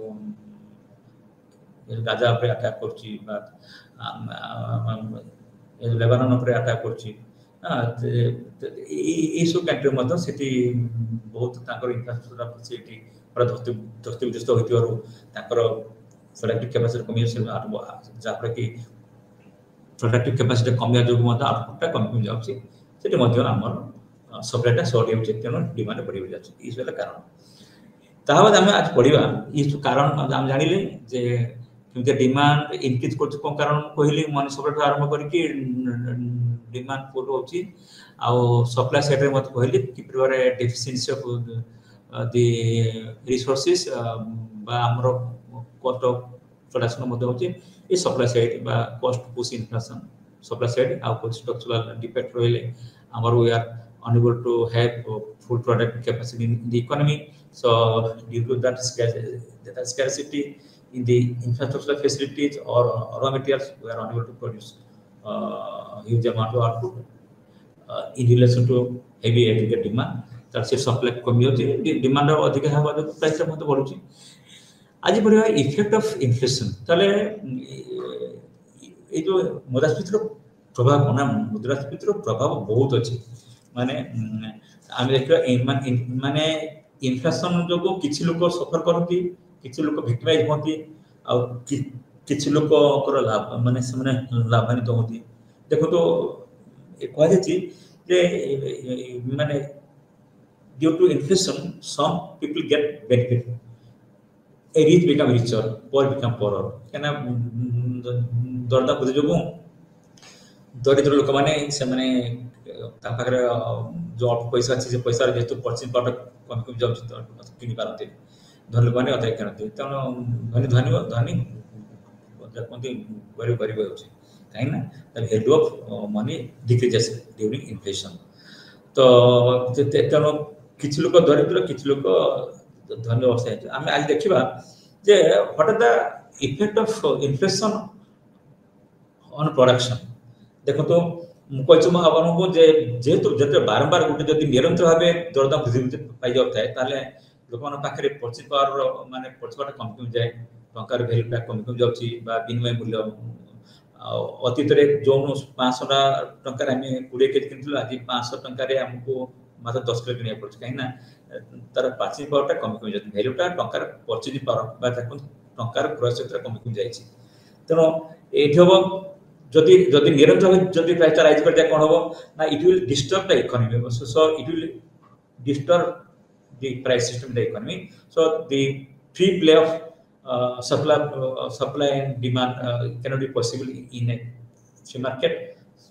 A: गाजा पे अटैक करची बा लेबानन पे अटैक करची ए सो कंट्री मध्ये सेठी बहुत ताकर इंफ्रास्ट्रक्चर फैसिलिटी पर धस्ती विध्वस्त होइतिवारु ताकर प्रोडक्टिव कैपेसिटी कमी से जापर कि प्रोडक्टिव कैपेसिटी कमिया जो मध्ये आउटपुट कमी जाउची सेठी मध्ये हमर सप्लाईटा शॉर्ट होउची तेनो डिमांड बढ़ी जाउची इस वाला कारण ता बाद हम आज पढिबा ई कारण हम जानिले जे किंतु डिमांड इंक्रीज करछ कोन कारण कहली मन सप्लाई आरंभ करके डिमांड फुल होउची आ सप्लाई साइड रे मत कहली कि प्रिवर डेफिशिएंसी ऑफ द रिसोर्सेस बा हमरो कॉस्ट ऑफ प्रोडक्शन मध्ये होची ए सप्लाई साइड बा cost push inflation supply side आ कुछ स्ट्रक्चरल डिफेक्ट रहले हमर we are unable to have full product capacity in the economy so due to that scarcity in the infrastructure facilities or raw materials we are unable to produce huge amount of output in relation to heavy aggregate demand that से supply कमी होती demand अधिक हवा जो price मत बढ़ुची आज बढ़िया effect of inflation ताले ए जो मुद्रास्फीतिर प्रभाव कोना मुद्रास्फीतिर प्रभाव बहुत अछि माने हम देखिबा माने इन्फ्लेशन जो किछि लोक सफर करती किछि लोक विक्टिमाइज होती आ किछि लोक कर लाभ माने से लाभान्वित होती देखो तो कह जाछि जे माने due to inflation some people get benefit a rich become richer poor become poorer केना दरदा बुझ जोगु दरिद्र लोक माने से माने ता पाखरे जो अल्प पैसा अछि से पैसा जेतु परचेज प्रोडक्ट कम कम जाउ त किनि पारते धनी लोक माने अधे करते तनो धनी जकोंती गरीब गरीब होछि काहे ना the value of money decreases during inflation तो तनो किछ लोक दरिद्र किछ लोक धनी अवस्था हम आज देखिबा जे what are the effect of inflation on production देखो तो कहछु आपन को जेतु जते बारंबार गुटे जति निरंतर भाबे दरदाम वृद्धि पाई जाउ थाए ताले लोकन पाखरे परचेज पावर माने परचेज पावर कम कम जाए टंकार वैल्यू टा कम कम जाउची बा विनिमय मूल्य अतीत रे जोनो 500 टंका रे हमें 20 केजी किनथलो आज 500 टंका रे हमको मात्र 10 किलो किनिया पड़छ काहे ना तार परचेज पावर टा कम कम जात वैल्यू टा टंकार परचेज पावर बा टंकार क्रय क्षेत्र कम कम जाईची तनो एठबो जदि जदि निरंतर जदि प्राइस राइज कर दिया कोन होबो ना it will disturb the economy so it will disturb the price system the economy so the free play of supply and demand cannot be possible in a free market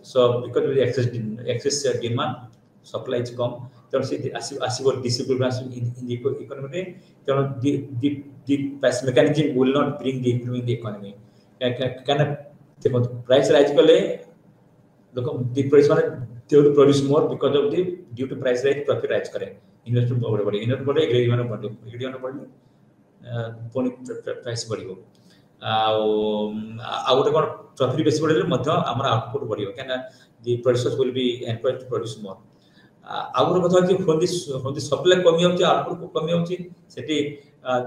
A: so because of the excess demand supply is come then see the asibo disequilibrium in the economy then the price mechanism will not bring the improvement in the economy can देखो price rise करले लोक the price माने they to produce more because of the due to price rise profit rise करे investment बढ़े बढ़े investment बढ़े agree माने बढ़े एग्री माने बढ़ले पुनी प्राइस बढ़िबो आ गोटे कोन प्रॉफिट बेसी बढ़ले मध्य हमर आउटपुट बढ़िबो केना the producers will be encouraged to produce more. आगुर कथा कि when the supply कमी होची output को कमी होची सेठी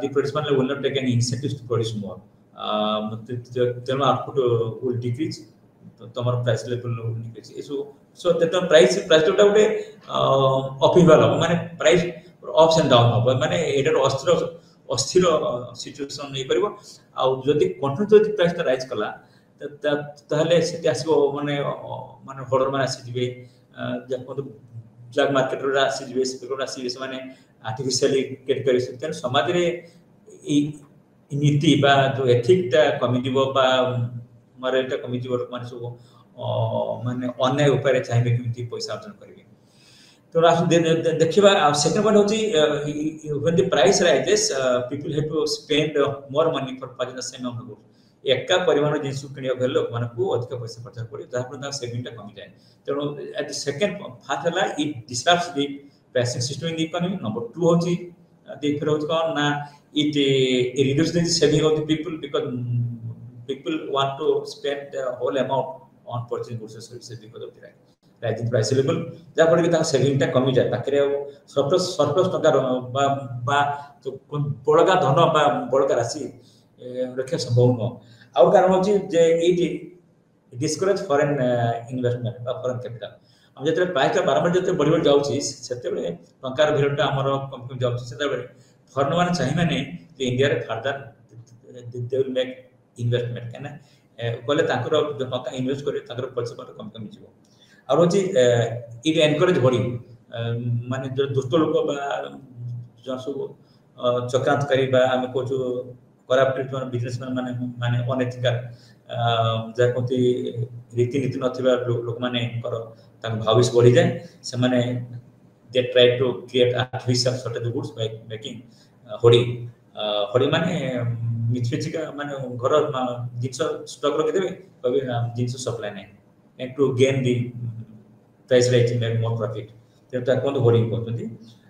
A: the producer will not take any incentives to produce more. तेनो output will decrease, तमर price level will decrease. So that price level उठे upheaval हो माने price ups and down हो माने एडर अस्थिर सिचुएशन नहीं करिवो आ जदि कंटिन्यू जदि प्राइस राइज कला ताहले सेठी आसीबो माने होल्डर माने आसी जिवे जको ब्लैक मार्केट रो आसी जिवे स्पेकुलेटर आसी जिवे माने आर्टिफिशियली क्रिएट करि सकते समाज रे नीति बा जो एथिक ता कमी दिबो बा मरेटा कमी दिबो माने सब माने अन्य ऊपर चाहिए कि पैसा अर्जन करिवे तो देखिबा सेकंड पॉइंट होची when the price rises people have to spend more money for purchasing the same amount of goods एका परिमाण जिंस किनिया भेल लोक मानकू अधिक पैसा खर्च पड़ी जहा पर सेविंग टा कमी जाए तेनो एट द सेकंड फास्ट हला it disturbs the pricing system in the economy number 2 होची देखिर होच कोन ना it reduce the saving of the people because people want to spend the whole amount on purchasing goods and services because of the rising price level जहा पर कि saving टा कमी जाए पाखरे सरप्लस टका बा तो बड़का धन बा बड़का राशि रखे संभव न आउ कारण होची जे एटी डिस्करेज फॉरेन इन्वेस्टमेंट बा फॉरेन कैपिटल हम जते प्राइस बारंबार जते बढ़ी जाउची सेते बेले टंकार भिरटा हमर कंपनी जाउची सेते बेले फॉरेन माने चाहि माने जे इंडिया रे further they will make investment केना कोले ताकर जो टका इन्वेस्ट करे ताकर पैसा पर कम कम जीवो और होची इट एनकरेज बॉडी माने जो दुष्ट लोक बा जो सब चक्रांतकारी बा हम को जो करप्टेड बिजनेसमैन माने अनएथिकल जा कोती रीति नीति नथिबा लोक माने कर ताक भविष्य बढ़ी जाए से माने they try to create artificial shortage goods by making होडी माने मिथ्याचिका माने घर जिंस स्टॉक रखि देबे कभी जिंस सप्लाई नै and to gain the price raising and more profit तेटा कोन होडी कोतंती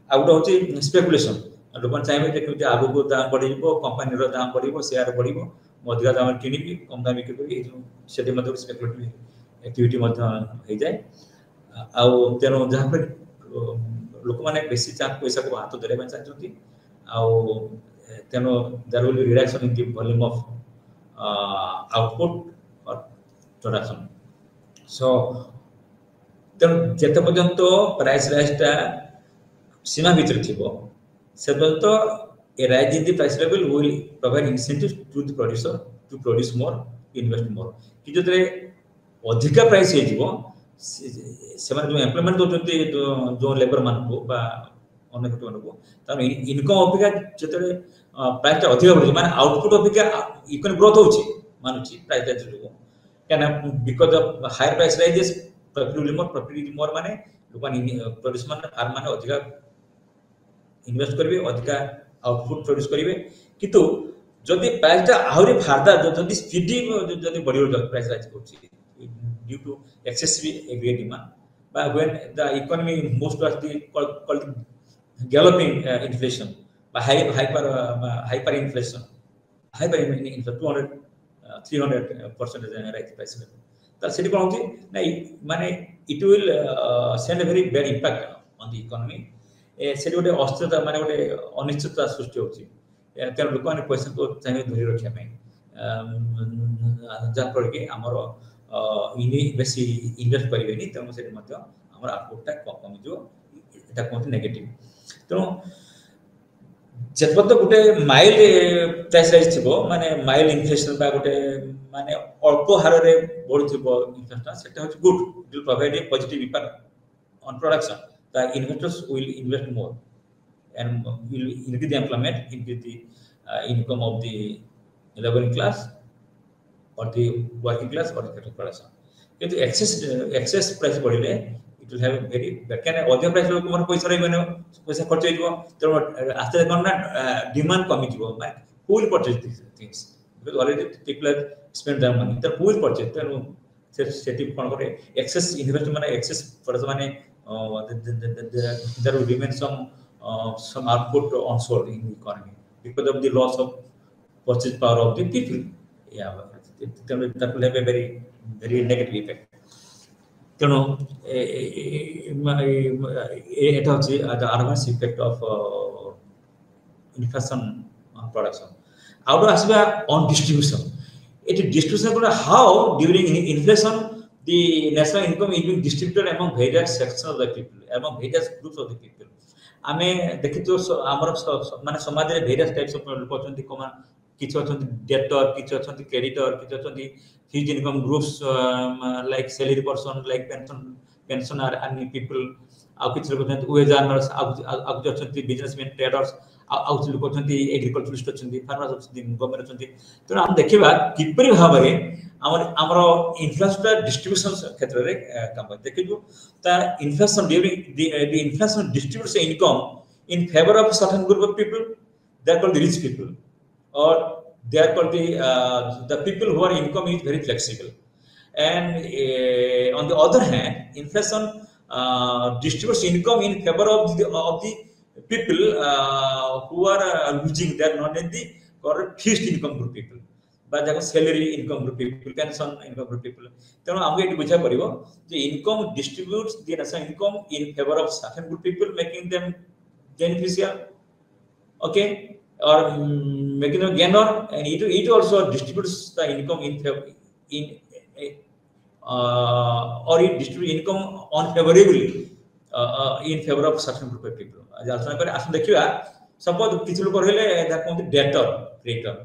A: आउट होची स्पेकुलेशन लोकन चाहे कि आगु को दाम बढ़िबो कंपनी रो दाम बढ़िबो शेयर बढ़िबो अधिक दाम किनिबी कम दाम बिक्री करी सेठी मधुर स्पेकुलेटिव एक्टिविटी मध हो जाए आउ तेनो जहां पर लोक माने बेसी चाप पैसा को हाथ धरे में चाहती आउ तेनो there will be reduction in the volume of output और प्रोडक्शन सो तेनो जेते पर्यंत प्राइस राइजटा सीमा भीतर थिबो से पर्यंत a rise in the price level will provide incentives to the producer to produce more, invest more. कि जो तेरे अधिक प्राइस है जीवो से माने जो एम्प्लॉयमेंट दो जो लेबर मान को बा अन्य कुछ मान को तार इनकम अपेक्षा जो तेरे प्राइस टा अधिक बढ़ी माने आउटपुट अपेक्षा इकोनॉमिक ग्रोथ होची मानुची प्राइस राइज जो can because of higher price rises profit more माने लोकन प्रोड्यूस माने फार्म माने अधिक इन्वेस्ट करिवे अधिक आउटपुट प्रोड्यूस करिवे किंतु जदि प्राइस ता आहुरी फारदा जदि स्पीडी जदि बढ़ियो जदि प्राइस राइज करछि due to excessive aggregate demand बा when the economy most of the called galloping inflation बा हाइपर इन्फ्लेशन 200 300% राइज प्राइस त सेठी कोन होछि नै माने it will send a very bad impact on the economy से गोटे अस्थिरता माने गोटे अनिश्चितता सृष्टि होची तेन लोक माने पैसा को चाहिए धरि रखिया में जा पर के हमर इनी बेसी इन्वेस्ट करिवेनी तेन से मध्य हमर आउटपुट ता कम जो एटा कोन नेगेटिव तो जेतबत गोटे माइल्ड प्राइस राइज थिबो माने माइल्ड इन्फ्लेशन बा गोटे माने अल्प हार रे बढ़थिबो इन्फ्लेशन सेटा होची good it will provide a positive impact on production the investors will invest more and will increase the employment, increase the income of the laboring class or the working class or the production. If excess price बढ़िले it will have a very bad can अधिक price लोग मन पैसा रे माने पैसा खर्च होइबो तो आस्ते कोन ना डिमांड कमी जीवो माने who will purchase these things because already people have spent their money so who will purchase तेनु सेटिव कोन करे excess investment माने excess production माने there will remain some output onshore in the economy because of the loss of purchase power of the people. Yeah, that will have a very negative effect. ତେଣୁ এটা হচ্ছে the adverse effect of inflation on production. How to আসবে on distribution? It is distribution করে how during inflation the national income is being distributed among various sections of the people, among various groups of the people. ଆମେ ଦେଖିଛୁ ଆମର ମାନେ ସମାଜରେ various types of ଲୋକ ଅଛନ୍ତି, କିଛି ଅଛନ୍ତି ଡେଟର, କିଛି ଅଛନ୍ତି କ୍ରେଡିଟର, କିଛି ଅଛନ୍ତି huge income groups like salary person, like pensioner and people, ଆଉ କିଛି ଲୋକ ଅଛନ୍ତି ୱେଜ୍ ଆର୍ନର୍ସ, ଆଉ କିଛି ଅଛନ୍ତି ବିଜନେସମ୍ୟାନ୍ ଟ୍ରେଡର୍ସ, ଆଉ କିଛି ଲୋକ ଅଛନ୍ତି ଏଗ୍ରିକଲଚରିଷ୍ଟ ଅଛନ୍ତି, ଫାର୍ମର୍ସ ଅଛନ୍ତି, ଗଭର୍ଣ୍ଣମେଣ୍ଟ ଅଛନ୍ତି। ତେଣୁ ଆମେ ଦେଖିବା କିପରି ଭାବରେ ଆମର ଇନଫ୍ରାଷ୍ଟ୍ରକ୍ଚର ଡିଷ୍ଟ୍ରିବ୍ୟୁସନ କ୍ଷେତ୍ରରେ କାମ ଦେଖିଛୁ। ତା inflation during the inflation distributes income in favor of certain group of people, they are called the rich people, or they are called the people who are income is very flexible. And on the other hand, inflation distributes income in favor of the people who are losing, they are not in the fixed income group people, বা যাকে salary income group people, pension income group people. তেমন আমাকে এটি বুঝা পড়ব যে income distributes the national income in favour of certain group people, making them beneficial, okay, or making them gainer, and it also distributes the income in or it distributes income unfavorably in favor of certain group of people. আলোচনা করে আসুন দেখিবা। Suppose কিছু লোক রহিলে যাকে কুহନ୍ତି ডেটর, creditor.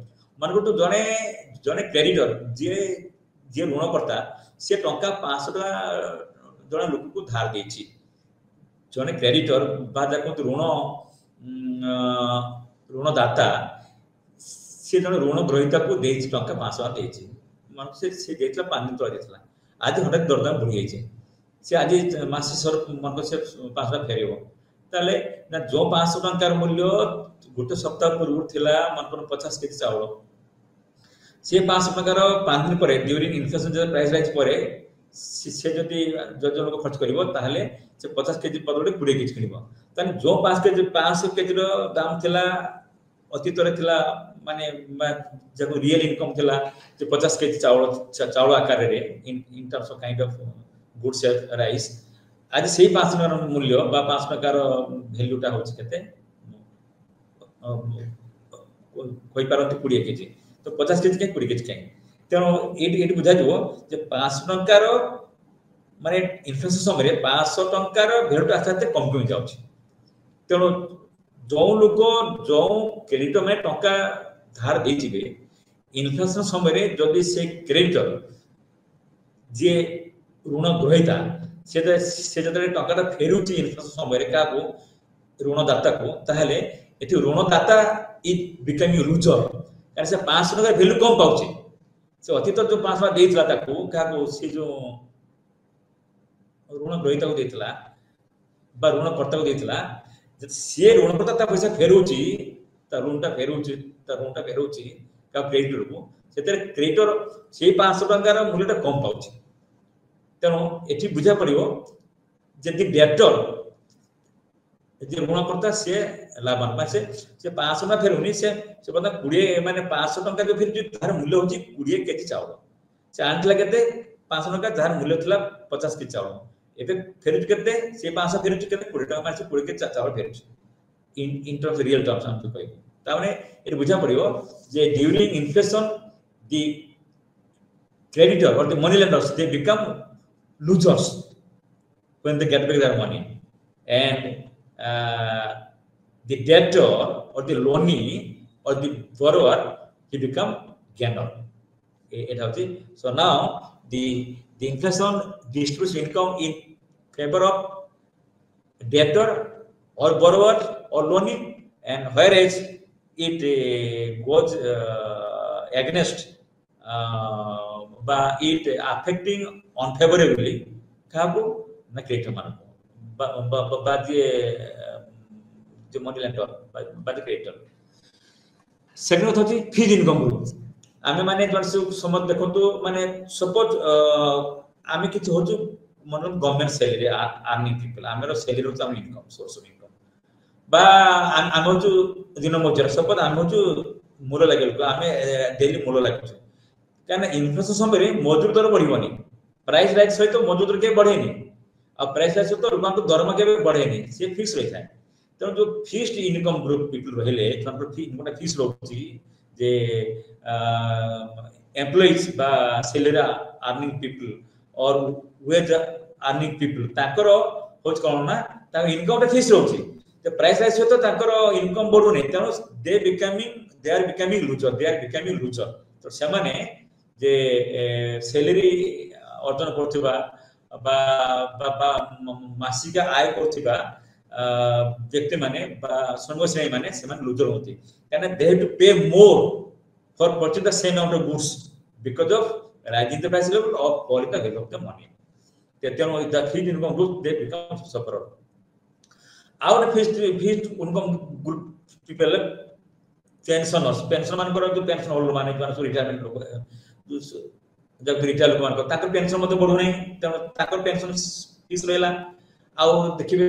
A: মানকটু জনে জনে creditor যে ଋଣକର୍ତ୍ତା, ସେ ଟଙ୍କା 500 ଟଙ୍କା ଜଣେ ଲୋକକୁ ଧାର ଦେଇଛି। ଜଣେ କ୍ରେଡିଟର ବା ଯାକୁ ଋଣଦାତା, ସେ ଜଣେ ଋଣ ଗ୍ରହୀତାକୁ ଦେଇଛି ଟଙ୍କା 500 ଟଙ୍କା ଦେଇଛି। ମାନେ ସେ ଦେଇଥିଲା 5 ଦିନ ତଳେ ଦେଇଥିଲା, ଆଜି ହଠାତ୍ ଦରଦାମ ବଢି ଯାଇଛି, ସେ ଆଜି ମାସ ଶେଷର ମନକ ସେ 500 ଟଙ୍କା ଫେରିବ। ତାହେଲେ ନା ଯୋଉ 500 ଟଙ୍କାର ମୂଲ୍ୟ ଗୋଟେ ସପ୍ତାହ ପୂର୍ବରୁ ଥିଲା ମନକର 50 କେଜି ଚାଉଳ, ସେ 500 ଟଙ୍କାର 5 ଦିନ ପରେ ଡ୍ୟୁରିଂ ଇନଫ୍ଲେସନ ଯଦି ପ୍ରାଇସ୍ ରାଇଜ୍ ପରେ ସେ ଯଦି ଲୋକ ଖର୍ଚ୍ଚ କରିବ, ତାହେଲେ ସେ 50 କେଜି ବଦଳରେ 20 କେଜି କିଣିବ। ତାହେଲେ ଯୋଉ 500 କେଜିର ଦାମ ଥିଲା ଅତୀତରେ ଥିଲା, ମାନେ ଯାକୁ ରିଏଲ ଇନକମ୍ ଥିଲା ଯେ 50 କେଜି ଚାଉଳ ଆକାରରେ in terms of kind of goods rice, ଆଜି ସେଇ 500 ଟଙ୍କାର ମୂଲ୍ୟ ବା 500 ଟଙ୍କାର ଭ୍ୟାଲ୍ୟୁଟା ହଉଛି କେତେ କହିପାରନ୍ତି 20 କେଜି। ତ 50 କେଜି କାହିଁ 20 କେଜି କାହିଁ? ତେଣୁ ଏଇଠି ବୁଝାଯିବ ଯେ 500 ଟଙ୍କାର ମାନେ ଇନଫ୍ଲେସନ ସମୟରେ 500 ଟଙ୍କାର ଭ୍ୟାଲୁଟା ଆସ୍ତେ ଆସ୍ତେ କମି ଯାଉଛି। ତେଣୁ ଯୋଉ ଲୋକ ଯୋଉ କ୍ରେଡିଟର ମାନେ ଟଙ୍କା ଧାର ଦେଇଥିବେ, ଇନଫ୍ଲେସନ ସମୟରେ ଯଦି ସେ କ୍ରେଡିଟର ଯିଏ ଋଣ ଗ୍ରହୀତା, ସେ ଯେତେବେଳେ ଟଙ୍କାଟା ଫେରୁଛି ଇନଫ୍ଲେସନ ସମୟରେ କାହାକୁ, ଋଣଦାତାକୁ, ତାହେଲେ ଏଠି ଋଣଦାତା ଇଜ ବିକମିଂ ଲୁଜର, କାରଣ ସେ 500 ଟଙ୍କାର ଭ୍ୟାଲୁ କମ ପାଉଛି। ସେ ଅତୀତ ଯୋଉ 500 ଟଙ୍କା ଦେଇଥିଲା ତାକୁ, କାହାକୁ, ସେ ଯୋଉ ଋଣ ଗ୍ରହୀତାକୁ ଦେଇଥିଲା ବା ଋଣକର୍ତ୍ତାକୁ ଦେଇଥିଲା, ସିଏ ଋଣକର୍ତ୍ତା ତା ପଇସା ଫେରୁଛି, ତା ଋଣଟା ଫେରୁଛି କାହା କ୍ରେଡିଟରକୁ, ସେଥିରେ କ୍ରେଡିଟର ସେଇ 500 ଟଙ୍କାର ମୂଲ୍ୟଟା କମ ପାଉଛି। ତେଣୁ ଏଠି ବୁଝା ପଡିବ ଯଦି ଡେଟର ଯେ ଋଣକର୍ତ୍ତା ସିଏ ଲାଭବାନ, ମାନେ ସେ 500 ଟଙ୍କା ଫେରୁନି, ସେ 20 ମାନେ 500 ଟଙ୍କା ଯୋଉ ଫେରୁଛି ତାହାର ମୂଲ୍ୟ ହଉଛି 20 କେଜି ଚାଉଳ। ସେ ଆଣିଥିଲା କେତେ 500 ଟଙ୍କା, ଯାହାର ମୂଲ୍ୟ ଥିଲା 50 କେଜି ଚାଉଳ, ଏବେ ଫେରୁଛି କେତେ, ସେ 500 ଫେରୁଛି କେତେ 20 ଟଙ୍କା, ମାନେ 20 କେଜି ଚାଉଳ ଫେରୁଛି in terms of real terms ଆମେ କହିବୁ। ତାମାନେ ଏଠି ବୁଝା ପଡିବ ଯେ during inflation the creditor or the money lenders they become losers when they get back their money, and the debtor or the loanee or the borrower he become gainer. So now the inflation distributes income in favor of debtor or borrower or loanee, and whereas it goes against by it affecting unfavorably kahaku na creditor manako ba the money lender by the creditor. Second hochi fixed income group, ଆମେ ମାନେ ସମୟ ଦେଖନ୍ତୁ, ମାନେ suppose ଆମେ କିଛି ହଉଛୁ ମାନେ government salary earning people, ଆମର ସ୍ୟାଲେରୀ ହଉଛି ଆମ ଇନକମ୍, ସୋର୍ସ ଅଫ ଇନକମ୍, বা ଆମେ ହଉଛୁ ଦିନ ମଜୁର, ସପୋଜ ଆମେ ହଉଛୁ ମୂଲ ଲାଗିବାକୁ, ଆମେ ଡେଲି ମୂଲ ଲାଗୁଛୁ, କାହିଁକିନା ଇନଫ୍ଲେସନ ସମୟରେ ମଜୁରୀ ଦର ବଢିବନି, प्राइस राइज सहित मजदूर के बढ़ेनी आ प्राइस राइज सहित लोक दरमा के बढ़ेनी से फिक्स रही था तेणु जो फिक्स्ड इनकम ग्रुप पीपल रहिले गोटे फिक्स रोची जे एम्प्लॉइज बा सैलरी अर्निंग पीपल और वेज अर्निंग पीपल ताकर होच कोन ना ता इनकम फिक्स रोची तो प्राइस राइज सहित ताकर इनकम बढ़ुनी तेणु दे आर बिकमिंग लूजर तो से माने जे सैलरी अर्जन करथिबा बा मासिक आय करथिबा व्यक्ति माने बा श्रमिक माने से माने लूजर होती कारण दे have to pay more for purchase the same amount of goods because of rising the price level of falling the value of the money तेणु the fixed income group they become sufferer आउट fixed income group people pension मान जो pension holder माने जो retirement लोग जब retire लोक मान ताकर पेंशन मते बढ़ु नै ताकर पेंशन फीस रहला आउ देखिबे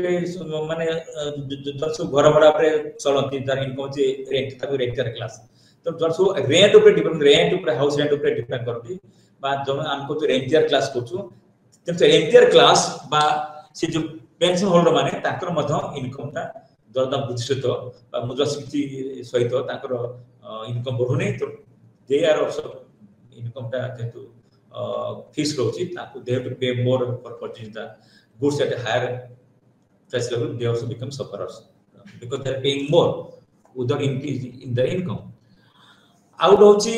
A: माने जो घर भड़ा पे चलती तार इनकम जे रेंट ताको रेंटर क्लास तो जो रेंट ऊपर हाउस रेंट ऊपर डिपेंड करती बा जो हमको जो रेंटियर क्लास कोछु तो रेंटियर क्लास बा से जो पेंशन होल्डर माने ताकर मध्य इनकम ता दरदाम वृद्धि सहित बा मुद्रास्फीति सहित ताकर इनकम बढ़ु नै तो दे आर आल्सो इनकम ता जेतु फीस रोची ताकू दे have to pay more for purchase the goods at a higher price level they also become sufferers because they are paying more without increase in the income out होची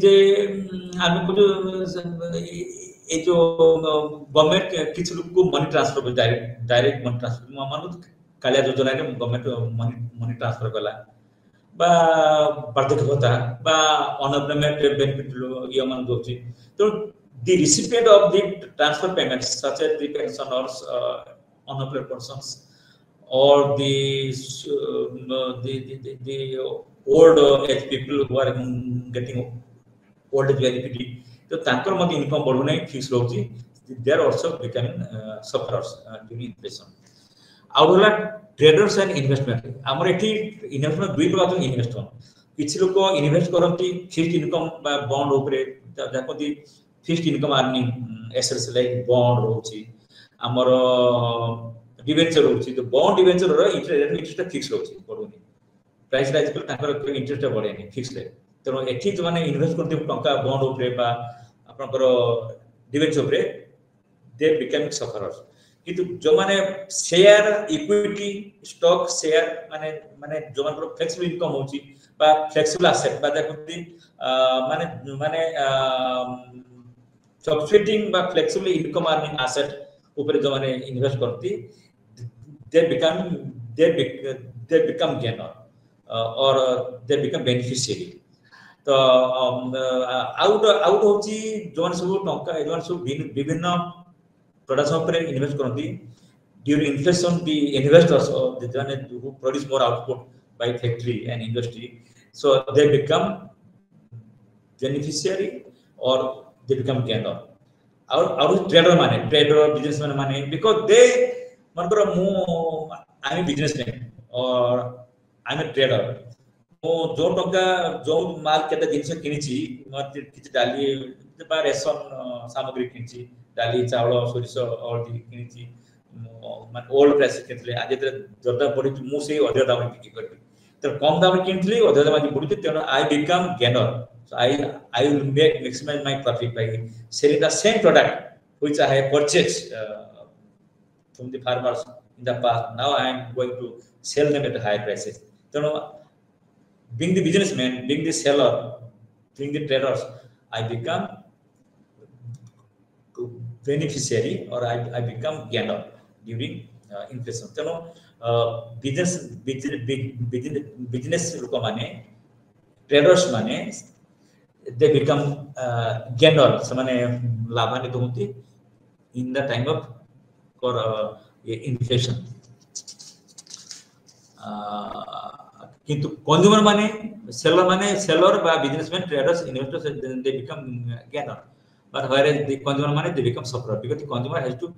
A: जे हम को जो ए जो government किछ लोग को money transfer direct money transfer मानो कालिया योजना रे गवर्नमेंट मनी ट्रांसफर कला बा वार्षिक भत्ता बा अनएम्प्लॉयमेंट बेनिफिट ये मन दोची तो the recipient of the transfer payments such as the pensioners unemployed persons or the old age people who are getting old age benefit तो तांकर मध्ये इनकम बढ़ु नै fix रोची they are also becoming sufferers during inflation आउ होला traders and investment हमर एठी investment दुई प्रकार इन्वेस्टमेंट किछि लोक इन्वेस्ट करंती फिक्स्ड इनकम बा बॉन्ड ऊपर जाकोदी fixed income earning assets like bond रोची हमर डिवेंचर रोची तो बॉन्ड डिवेंचर रो इंटरेस्ट फिक्स रोची पडुनी प्राइस राइज कर ताकर इंटरेस्ट बढ़ेनी फिक्स रे तो एठी जो माने इन्वेस्ट करते टंका बॉन्ड ऊपर बा आपनकर डिवेंचर ऊपर दे बिकम सफरर्स किंतु जो माने शेयर इक्विटी स्टॉक शेयर माने माने जो माने फ्लेक्सिबल इनकम होची बा फ्लेक्सिबल एसेट बा देखुती माने फ्लक्चुएटिंग बा फ्लेक्सिबल इनकम अर्निंग एसेट ऊपर जो माने इन्वेस्ट करती दे बिकम गेनर और दे बिकम बेनिफिशियरी तो आउट होची जोन सब टंका जोन सब विभिन्न प्रोडक्ट्स ऊपर इन्वेस्ट करती ड्यूरिंग इन्फ्लेशन दी इन्वेस्टर्स जोने who produce more output by factory and industry so they become beneficiary और they become gainer और ट्रेडर बिजनेसमैन माने बिकॉज़ दे मनकर मु आई एम बिजनेसमैन और आई एम ट्रेडर मु जो टका जो माल केते जिंस किनिची मते किछ डाली बा रेशन सामग्री किनिची डाली चावल सोरिस और किनिची माने ओल्ड प्राइस केतले आज जरदा पड़ी मु से अधिक दाम बिक्री करबी तो कम दाम किनथली अधिक दाम पड़ी तेनो I become gainer so I will maximize my profit by selling the same product which I have purchased from the farmers in the past. Now I am going to sell them at higher prices. So being the businessman, being the seller, being the traders, I become beneficiary or I become gainer during inflation. So business लोक माने traders माने they become gainer semane लाभान्वित होती in the time of for inflation किंतु consumer माने seller बा businessman traders investors they become gainer but whereas the consumer माने they become sufferer because the consumer has to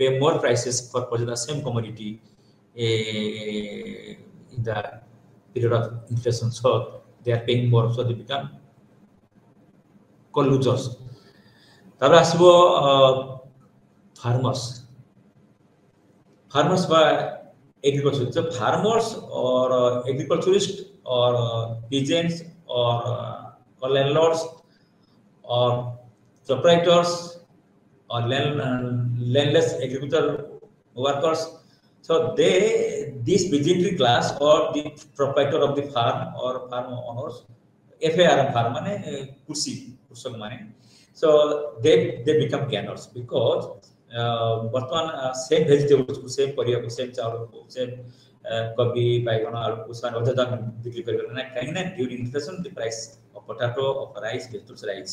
A: pay more prices for purchase the same commodity in the period of inflation so they are paying more so they become losers तापर आसबो farmers farmers by agriculture. So farmers or agriculturists or peasants or landlords or proprietors or landless agricultural workers. So this peasantry class or the proprietor of the farm or farm owners, FARM farm mane कृषक mane. So they become gainers because वर्तमान same vegetables को same परिया को same चावल को same कोबी बैगन आलू को सान अदर दाम बिक्री कर ना कहीं ना during inflation the price of potato of rice vegetables rice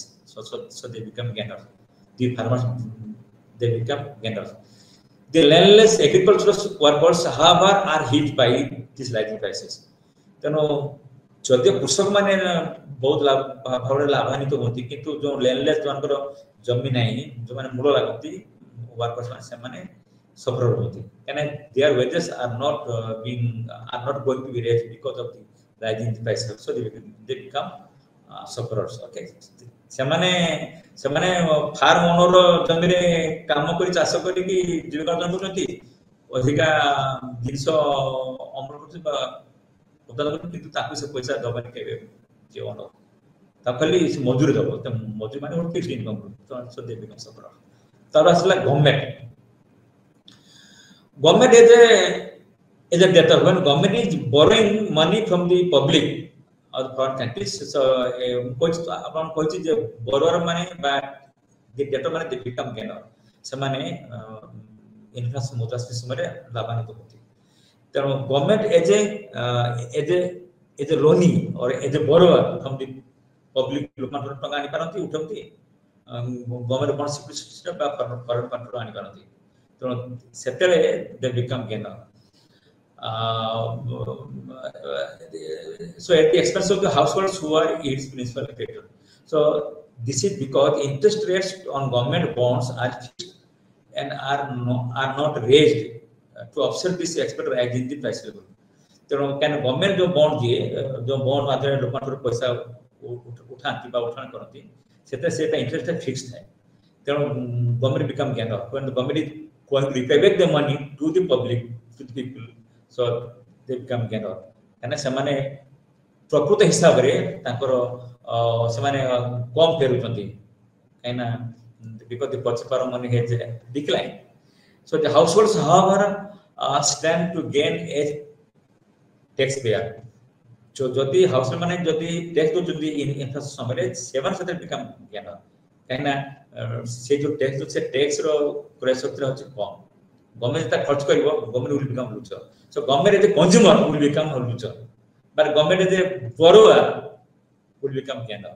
A: so they become gainers. The farmers they become gainers. The landless agricultural workers however are hit by these rising prices. तेनो जदि कृषक माने बहुत लाभान्वित होती किंतु जो लैंडलेस जोनकर जमीन नहीं जो माने मूल लागती वर्कर्स माने से माने सफर होती कैन their wages are not going to be raise because of the rising price so they become sufferers okay से माने फार्म ओनर जमीन काम करी चाष करी की जीविका जंतुनती अधिका जिंस अमल करती किंतु ताकू से पैसा दबानी के जीवन ताकली मजूरी दब तो मजूरी माने और फिक्स्ड इनकम तो सो दे बिकम सफरर तब असला government is a debtor when government is borrowing money from the public or foreign countries so coach upon coach J borrower माने बा the debtor माने they become gainer से माने inflation मुद्रास्फीति समय लाभान्वित होती तेणु government as a loanee or as a borrower from the public लोकमान टंका आनी पारंती उठंती गवर्नमेंट बॉन्ड सिक्युरिटी बा फॉरेन फंड आनी पारंती तेणु सेतेले they become gainer so at the expense of the households who are its principal creditor so this is because interest rates on government bonds are fixed and are not raised to offset this expected rise in the price level. तेणु क्या government जो bond दिए जो bond माध्यम लोक पैसा उठाती उठाण करती से इंटरेस्ट फिक्स्ड है तेणु government become gainer when the government is going to repay back the money to the public to the people so they become gainer कहना से माने प्रकृत हिसाब रे तांकर से माने कम फेरुचंती कहना because the purchase power money has decline so the households however stand to gain as taxpayer जो जदि हाउसहोल्ड माने जदि टैक्स दो जदि इन्फ्लेशन समय सेवन से बिकम गेनर कहना से जो टैक्स से टैक्स रो क्रय शक्ति होची कम गवर्नमेंट ता खर्च करबो government will become loser so government as a consumer will become loser but government as a borrower will become gainer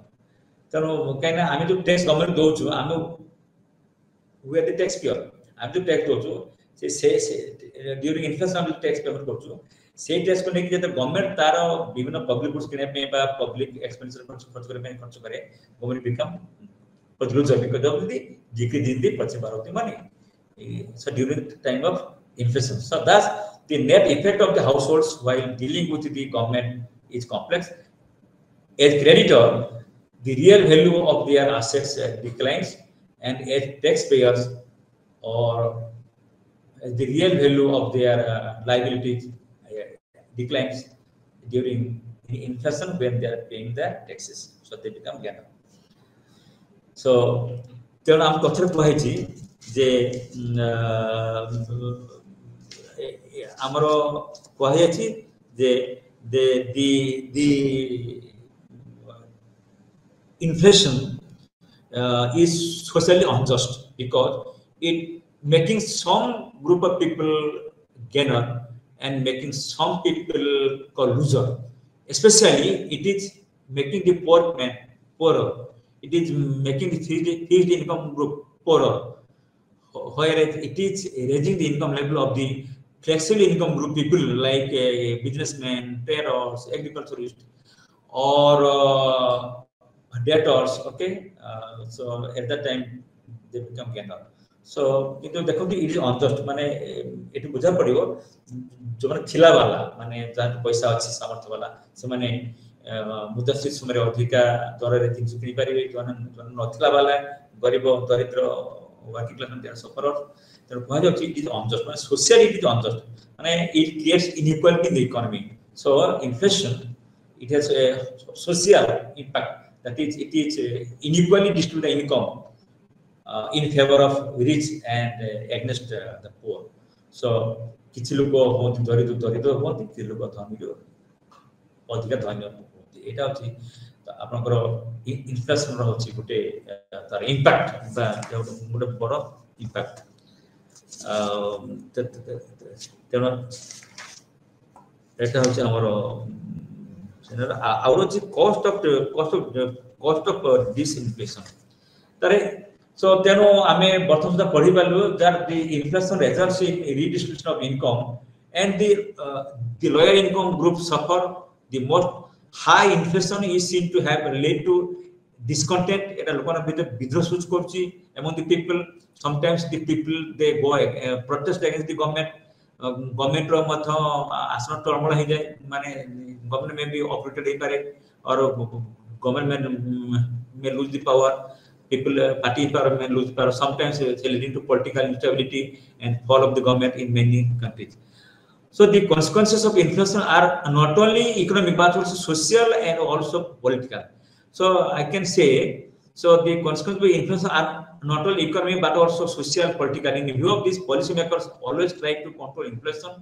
A: तनो कहना आमी जो टैक्स गवर्नमेंट दोछु आमी we are the tax payer आमी जो टैक्स दोछु से ड्यूरिंग इन्फ्लेशन आमी टैक्स पेमेंट करछु से टैक्स को लेके जब गवर्नमेंट तार विभिन्न पब्लिक गुड्स किने पे बा पब्लिक एक्सपेंडिचर खर्च करे में खर्च करे government become loser because of the decrease in the purchasing power of the money so during the time of inflation so thus the net effect of the households while dealing with the government is complex as creditor the real value of their assets declines and as taxpayers or the real value of their liabilities declines during inflation when they are paying the taxes so they become gainer so तेणु आम कथर कही जे आमर कही जे the inflation is socially unjust because it making some group of people gainer and making some people called loser especially it is making the poor man poorer it is making the fixed income group poorer whereas it is raising the income level of the flexible income group people like businessmen traders agriculturists or debtors okay so at that time they become gainer so किंतु देखो कि it is unjust माने एटु बुझा पड़िबो जो माने थिला वाला माने जहां पैसा अछि सामर्थ्य वाला से माने मुद्रास्फीति समय अधिका दर रे जिंस किनि पारिबे जो नथिला वाला गरीब दरिद्र working class they are sufferer तेणु कह जाउछि इट इज अनजस्ट माने सोशली इट इज अनजस्ट माने it creates inequality in the economy so inflation it has a social impact that is it is inequally distribute the income in favor of rich and against the poor so किछि लोक होती दरिद्र दरिद्र होती किछि लोक धनी अधिक धनी होती एटा होती आपनकर इन्फ्लेशन रो होची गुटे तार इंपैक्ट बा गुटे बड़ इंपैक्ट तेनो एटा होची हमर our cost of disinflation तारे so तेनो आमे प्रथम सुधा पढी पालु that the inflation results in redistribution of income and the lower income groups suffer the most high inflation is seen to have led to discontent eta lokana bit bidro switch korchi among the people sometimes the people they go protest against the government रो मथ आसन टर्मल हो जाए माने government में भी operated हो पारे और गवर्नमेंट में lose the power people party power may lose power sometimes leading to political instability and fall of the government in many countries so the consequences of inflation are not only economic but also social and also political so I can say so the consequences of inflation are not only economic but also social political in view of this policymakers always try to control inflation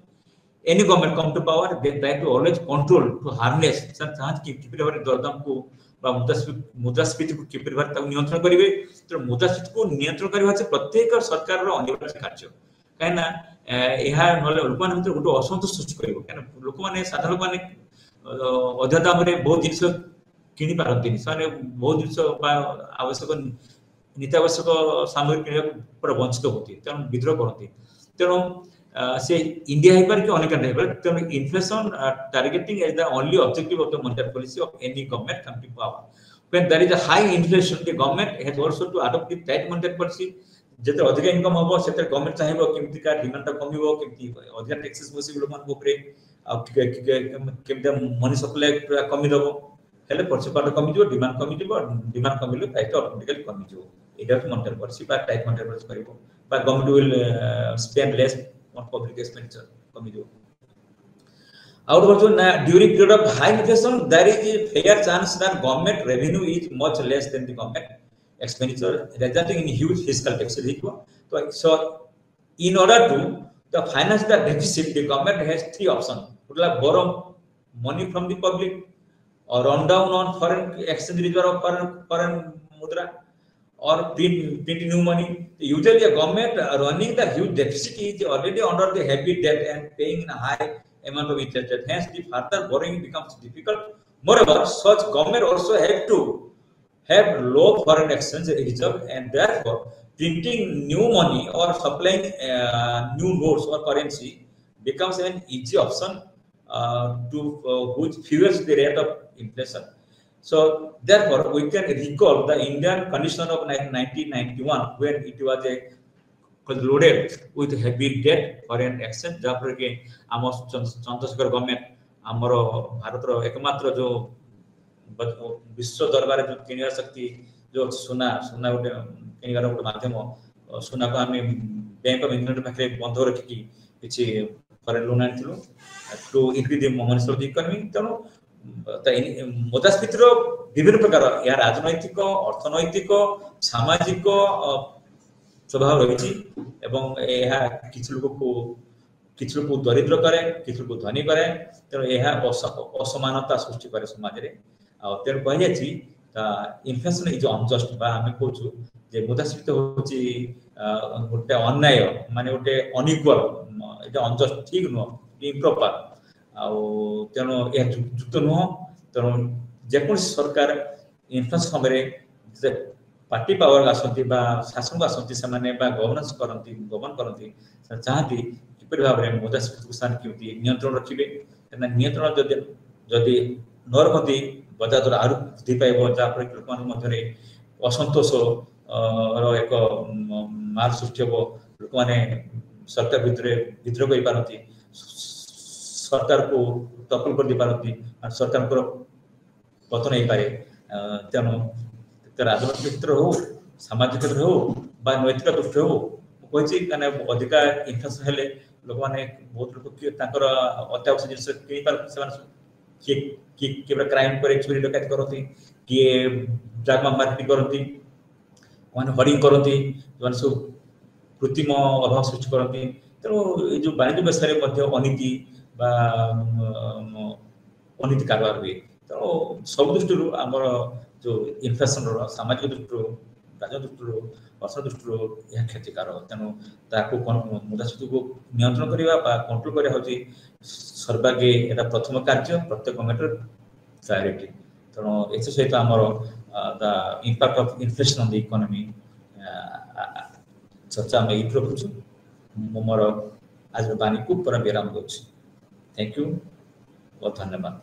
A: any government come to power they try to always control to harness चाहत कि किपरि दरदाम को बा मुद्रास्फीति को किपरि भार ता नियंत्रण करिवे तो मुद्रास्फीति को नियंत्रण करबा से प्रत्येक सरकार रो अनिवार्य कार्य कायना एहा नले लोकमान भीतर गुटो असंतोष सृष्टि करिवो कायना लोक माने साधारण लोक माने अधिक दाम रे बहुत जिंस किनि पारंती साने बहुत जिंस बा आवश्यक नित्यावश्यक सामग्री किनिया पर वंचित होती तेणु विद्रोह करती तेणु से इंडिया है पर कि अनेक नहीं पर तेणु inflation targeting as the only objective of the monetary policy of any government coming to power when there is a high inflation the government has also to adopt the tight monetary policy जते अधिक income होबो सेते government चाहिबो केमति का demand ता कमिबो केमति अधिक taxes बसिबो लोगन को ऊपर आ केमति मनी सप्लाई कमी दबो हेले पर्सपाट कमी जो डिमांड कमिले प्राइस ऑटोमेटिकली कमी जो एटा मॉनेटरी पॉलिसी बा टाइट मॉनेटरी पॉलिसी करिवो बा government will spend less on public expenditure कमी जो out also during period of high inflation there is a fair chance that government revenue is much less than the government expenditure resulting in huge fiscal deficit so in order to the finance the deficit the government has three options like borrow money from the public or run down on foreign exchange reserve of foreign mudra or print new money usually a government running the huge deficit is already under the heavy debt and paying a high amount of interest hence the further borrowing becomes difficult moreover such government also have to have low foreign exchange reserve and therefore printing new money or supplying new notes or currency becomes an easy option to which fuels the rate of inflation so therefore we can recall the Indian condition of 1991 when it was loaded with heavy debt foreign exchange जापर के आम Chandrashekhar government हमर भारत रो एकमात्र जो विश्व दरबार जो किनिया शक्ति जो सोना गोटे किनियार गोटे माध्यम सोना को आम बैंक ऑफ इंग्लैंड पाखे बंध रखी किछि फॉरेन लोन आनिथिलु to increase the money economy तेणु मुद्रास्फीति विभिन्न प्रकार या राजनैतिक अर्थनैतिक सामाजिक स्वभाव रही किसी लोग को दरिद्र करे किसी लोग धनी करे तेणु यह असमानता सृष्टि करे समाज रे तेणु कह जाछि इन्फ्लेशन इज अनजस्ट बा हम कहूँ जे मुद्रास्फीति होछि गोटे अन्याय माने गोटे अनइक्वल एटा अनजस्ट ठीक नुह इम्प्रॉपर तेणु यह जुक्त नुह तेणु जेकोसी सरकार इन्फ्लेशन समय पार्टी पावर आसती शासन को आसती से गवर्नेंस करती गवर्न करती चाहती किपर भाव में मुद्रास्फीति को केमती नियंत्रण रखिए नियंत्रण जदि न रखती बजार द्वारा आरु वृद्धि पाइब जहाँफल लोक असंतोष एक मार्ग सृष्टि हम लोक मैंने सरकार भितर विद्रोह कर पारती सरकार को दखल कर पारती सरकार पतन हो पाए तेणु राजनैतिक क्षेत्र हो सामाजिक क्षेत्र हो बा नैतिक दृष्टि हो कही अधिका इनफ्लेसन हेले लोक मैंने बहुत लोग अत्यावश्यक जिन किनी पार किए क्राइम करे चोरी डकैती करती किए ड्रग मार्केटिंग करती मैंने होर्डिंग करती जो सब कृत्रिम अभाव सृष्टि करती तेणु ये वाणिज्य व्यवसाय अनीति अनीति कारबार हुए तेणु सब दृष्टि आमर जो इनफ्लेसन सामाजिक दृष्टि राजनीतिक दृष्टि अर्थ दृष्टि यह क्षतिकार तेणु मुद्रास्फीति को नियंत्रण करने कंट्रोल करा हूँ सर्वागे एटा प्रथम कार्य प्रत्येक गवर्नमेंट प्रायोरिटी तेणु ए सहित आमर the impact of inflation on the economy चर्चा आम ये रखुचु मोर आज बानी को पूरा विराम दूँ थैंक यू बहुत धन्यवाद।